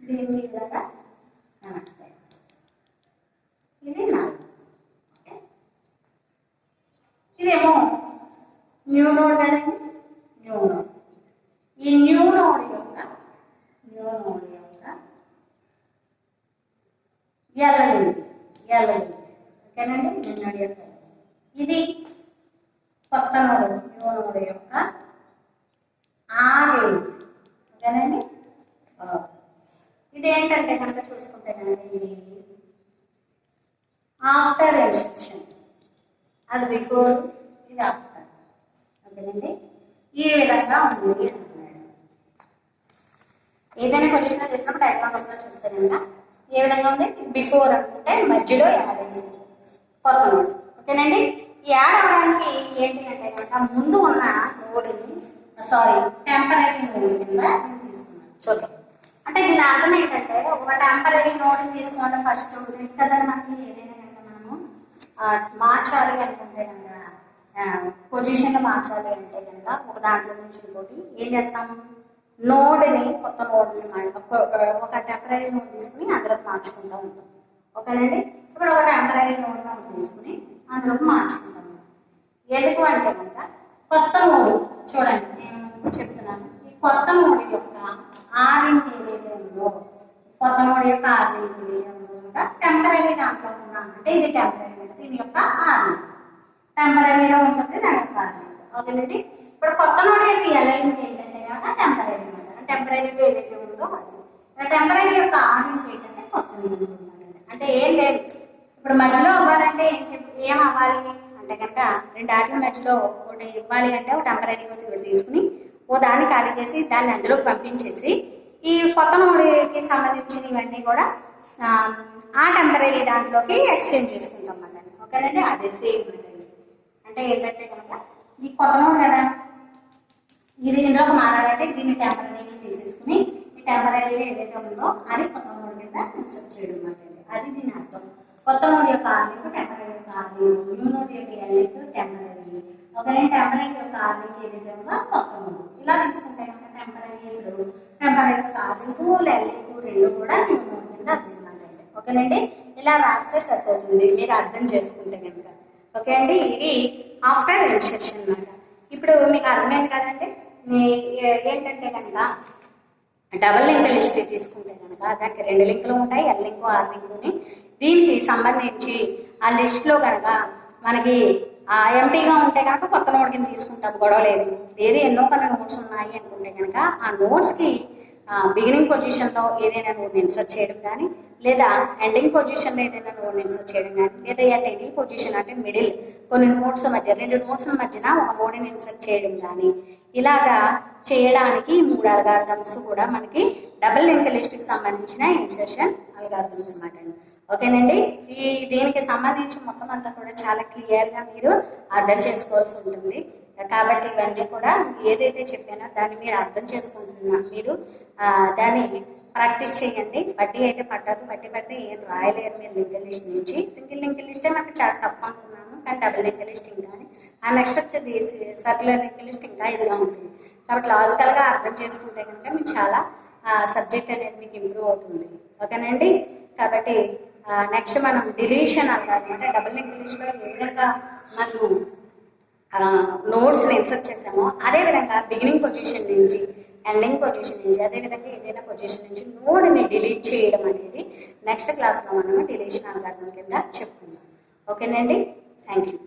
దీని విధంగా కనెక్ట్ అయింది. ఇది 4. ఓకే, ఇదేమో న్యూ నోడ్ కదండి, న్యూ నోడ్. ఈ న్యూ నోడ్ యొక్క L. ఓకేనండి, న్యూ నోడ్ యొక్క ఇది కొత్త నోడ్ న్యూ నోడ్ యొక్క R. ఓకేనండి, ఇది ఏంటంటే కనుక చూసుకుంటే కనుక ఇది ఆఫ్టర్ ఇన్స్ట్రక్షన్, అది బిఫోర్, ఇది ఆఫ్టర్. ఓకేనండి, ఈ విధంగా ఉంది అంటున్నాడు. ఏదైనా పొజిషన్ చేసినప్పుడు డయాగ్రామ్ రూపంలో చూస్తే కనుక ఏ విధంగా ఉంది, బిఫోర్ అంటే మధ్యలో యాడ్ అయింది కొత్త నోడ్. ఓకేనండి, ఈ యాడ్ అవ్వడానికి ఏంటి అంటే కనుక ముందు ఉన్న నోడ్ని టెంపరీ నోడ్ కింద తీసుకున్నాను. చూద్దాం, అంటే దీని అర్థం ఏంటంటే ఒక టెంపరీ నోడ్ని తీసుకోవడం ఫస్ట్ తెలుసు కదా మనకి. ఏదైనా కనుక మనము మార్చాలి అనుకుంటే కనుక పొజిషన్లో మార్చాలి అంటే కనుక ఒక దాంట్లో నుంచి ఇంకోటి ఏం చేస్తాము, నోడ్ని కొత్త నోడ్ని ఒక టెంపరీ నోడ్ తీసుకుని అందులోకి మార్చుకుంటూ ఉంటాం. ఓకేనండి, ఇప్పుడు ఒక టెంపరీ నోడ్గా తీసుకుని అందులోకి మార్చుకుంటాము. ఎందుకు అంటే కనుక కొత్త నోడ్ చూడండి, నేను చెప్తున్నాను, ఈ కొత్త నోడ్ యొక్క ఆరింగ్ ఏదైతే ఉందో, కొత్త నోడ్ యొక్క ఆరింగ్ ఏదైతే ఉందో టెంపరీ దాంట్లో ఉన్నామంటే ఇది టెంపరీ, దీని యొక్క ఆరింగ్ టెంపరీగా ఉంటుంది, దాని యొక్క ఆరింగ్. ఓకేనండి, ఇప్పుడు కొత్త నోడ్ యొక్క ఎలిమెంట్ ఏంటంటే కనుక టెంపరీ అనమాట. టెంపరీగా ఏదైతే ఉందో టెంపరీ యొక్క ఆరింగ్ ఏంటంటే కొత్త నోడ్ అంటే ఏం లేదు. ఇప్పుడు మధ్యలో అవ్వాలంటే ఏం అవ్వాలి అంటే కనుక రెండు ఆటల మధ్యలో ఒకటి ఇవ్వాలి అంటే ఒక టెంపరీగా ఒకటి తీసుకుని ఓ దాన్ని ఖాళీ చేసి దాన్ని అందులోకి పంపించేసి ఈ కొత్త నోడ్కి సంబంధించినవన్నీ కూడా ఆ టెంపరీ దాంట్లోకి ఎక్స్చేంజ్ చేసుకుంటాం అన్నమాట. ఓకేనండి, అదే సేమ్ అంటే ఏంటంటే కనుక ఈ కొత్త నోడ్ కదా, ఇది ఇందులోకి మారాలంటే దీన్ని టెంపరీగా తీసేసుకుని ఈ టెంపరీ ఏదైతే ఉందో అది కొత్త నోడ్ కింద ఇన్సర్ట్ చేయడం అన్నమాట. అది దీని అర్థం. కొత్త నోడ్ యొక్క ఆర్లింక్ టెంపరీ యొక్క ఆర్లింక్, న్యూ నోడ్ యొక్క ఎల్లింక్ టెంపరీ, ఒకవేళ టెంపరీ యొక్క ఆర్లింక్ ఏదైతే ఉందో కొత్త నోడ్. ఇలా తీసుకుంటే కనుక టెంపరీ ఇప్పుడు టెంపరీ యొక్క ఆర్లింక్ ఎల్లింక్ రెండు కూడా న్యూ నోడ్ కింద అర్థం అన్నమాట. ఓకేనండి, ఇలా రాస్తే సరిపోతుంది మీరు అర్థం చేసుకుంటే కనుక. ఓకే అండి, ఇది ఆఫ్టర్ ఇన్సర్షన్ అన్నమాట. ఇప్పుడు మీకు అర్థమైంది కదండి. ఏంటంటే కనుక డబల్ లింక్ లిస్ట్ తీసుకుంటే కనుక దానికి 2 లింకులు ఉంటాయి, ఎల్ లింక్ ఆర్ లింకుని. దీనికి సంబంధించి ఆ లిస్ట్లో కనుక మనకి ఎంటీగా ఉంటే కనుక కొత్త నోట్ కింద తీసుకుంటాం, గొడవ లేదు. ఎన్నో కొన్ని నోట్స్ ఉన్నాయి అనుకుంటే కనుక ఆ నోట్స్కి బిగినింగ్ పొజిషన్లో ఏదైనా నోట్ని ఇన్సర్ట్ చేయడం కానీ, లేదా ఎండింగ్ పొజిషన్లో ఏదైనా నోట్ని ఇన్సర్ట్ చేయడం కానీ, లేదా ఎట్ ఎనీ పొజిషన్ అంటే మిడిల్ కొన్ని నోట్స్ మధ్య 2 నోట్స్ మధ్యన ఒక నోట్ని ఇన్సర్ట్ చేయడం కానీ, ఇలాగా చేయడానికి 3 అల్గారిథమ్స్ కూడా మనకి డబుల్ లింక్ లిస్ట్కి సంబంధించిన ఇన్సర్షన్ అల్గారిథమ్స్ అన్నమాట అండి. ఓకేనండి, దీనికి సంబంధించి మొత్తం అంతా కూడా చాలా క్లియర్గా మీరు అర్థం చేసుకోవాల్సి ఉంటుంది. కాబట్టి ఇవన్నీ కూడా ఏదైతే చెప్పానో దాన్ని మీరు అర్థం చేసుకుంటున్నా మీరు దాన్ని ప్రాక్టీస్ చేయండి. బట్టి అయితే పట్టదు, బట్టి పడితే ఏం రాయలేరు మీరు లింక్ లిస్ట్ నుంచి. సింగిల్ లింక్ లిస్టే మనకు చాలా టఫ్ అనుకున్నాము, కానీ డబుల్ లింక్ లిస్ట్ ఇంకా ఆ నెక్స్ట్ వచ్చేది సర్క్యులర్ లింక్ లిస్ట్ ఇంకా ఇదిగా ఉంటుంది. కాబట్టి లాజికల్గా అర్థం చేసుకుంటే కనుక మీకు చాలా సబ్జెక్ట్ అనేది మీకు ఇంప్రూవ్ అవుతుంది. ఓకేనండి, కాబట్టి నెక్స్ట్ మనం డిలీషన్ అల్గారిథం అంటే డబుల్ లింక్ లిస్ట్లో ఏ విధంగా మనం నోట్స్ని ఇన్సర్ట్ చేసామో అదేవిధంగా బిగినింగ్ పొజిషన్ నుంచి ఎండింగ్ పొజిషన్ నుంచి అదేవిధంగా ఏదైనా పొజిషన్ నుంచి నోడ్ని డిలీట్ చేయడం అనేది నెక్స్ట్ క్లాస్లో మనం డిలీషన్ అల్గారిథం కింద చెప్పుకుందాం. ఓకేనండి, థ్యాంక్ యూ.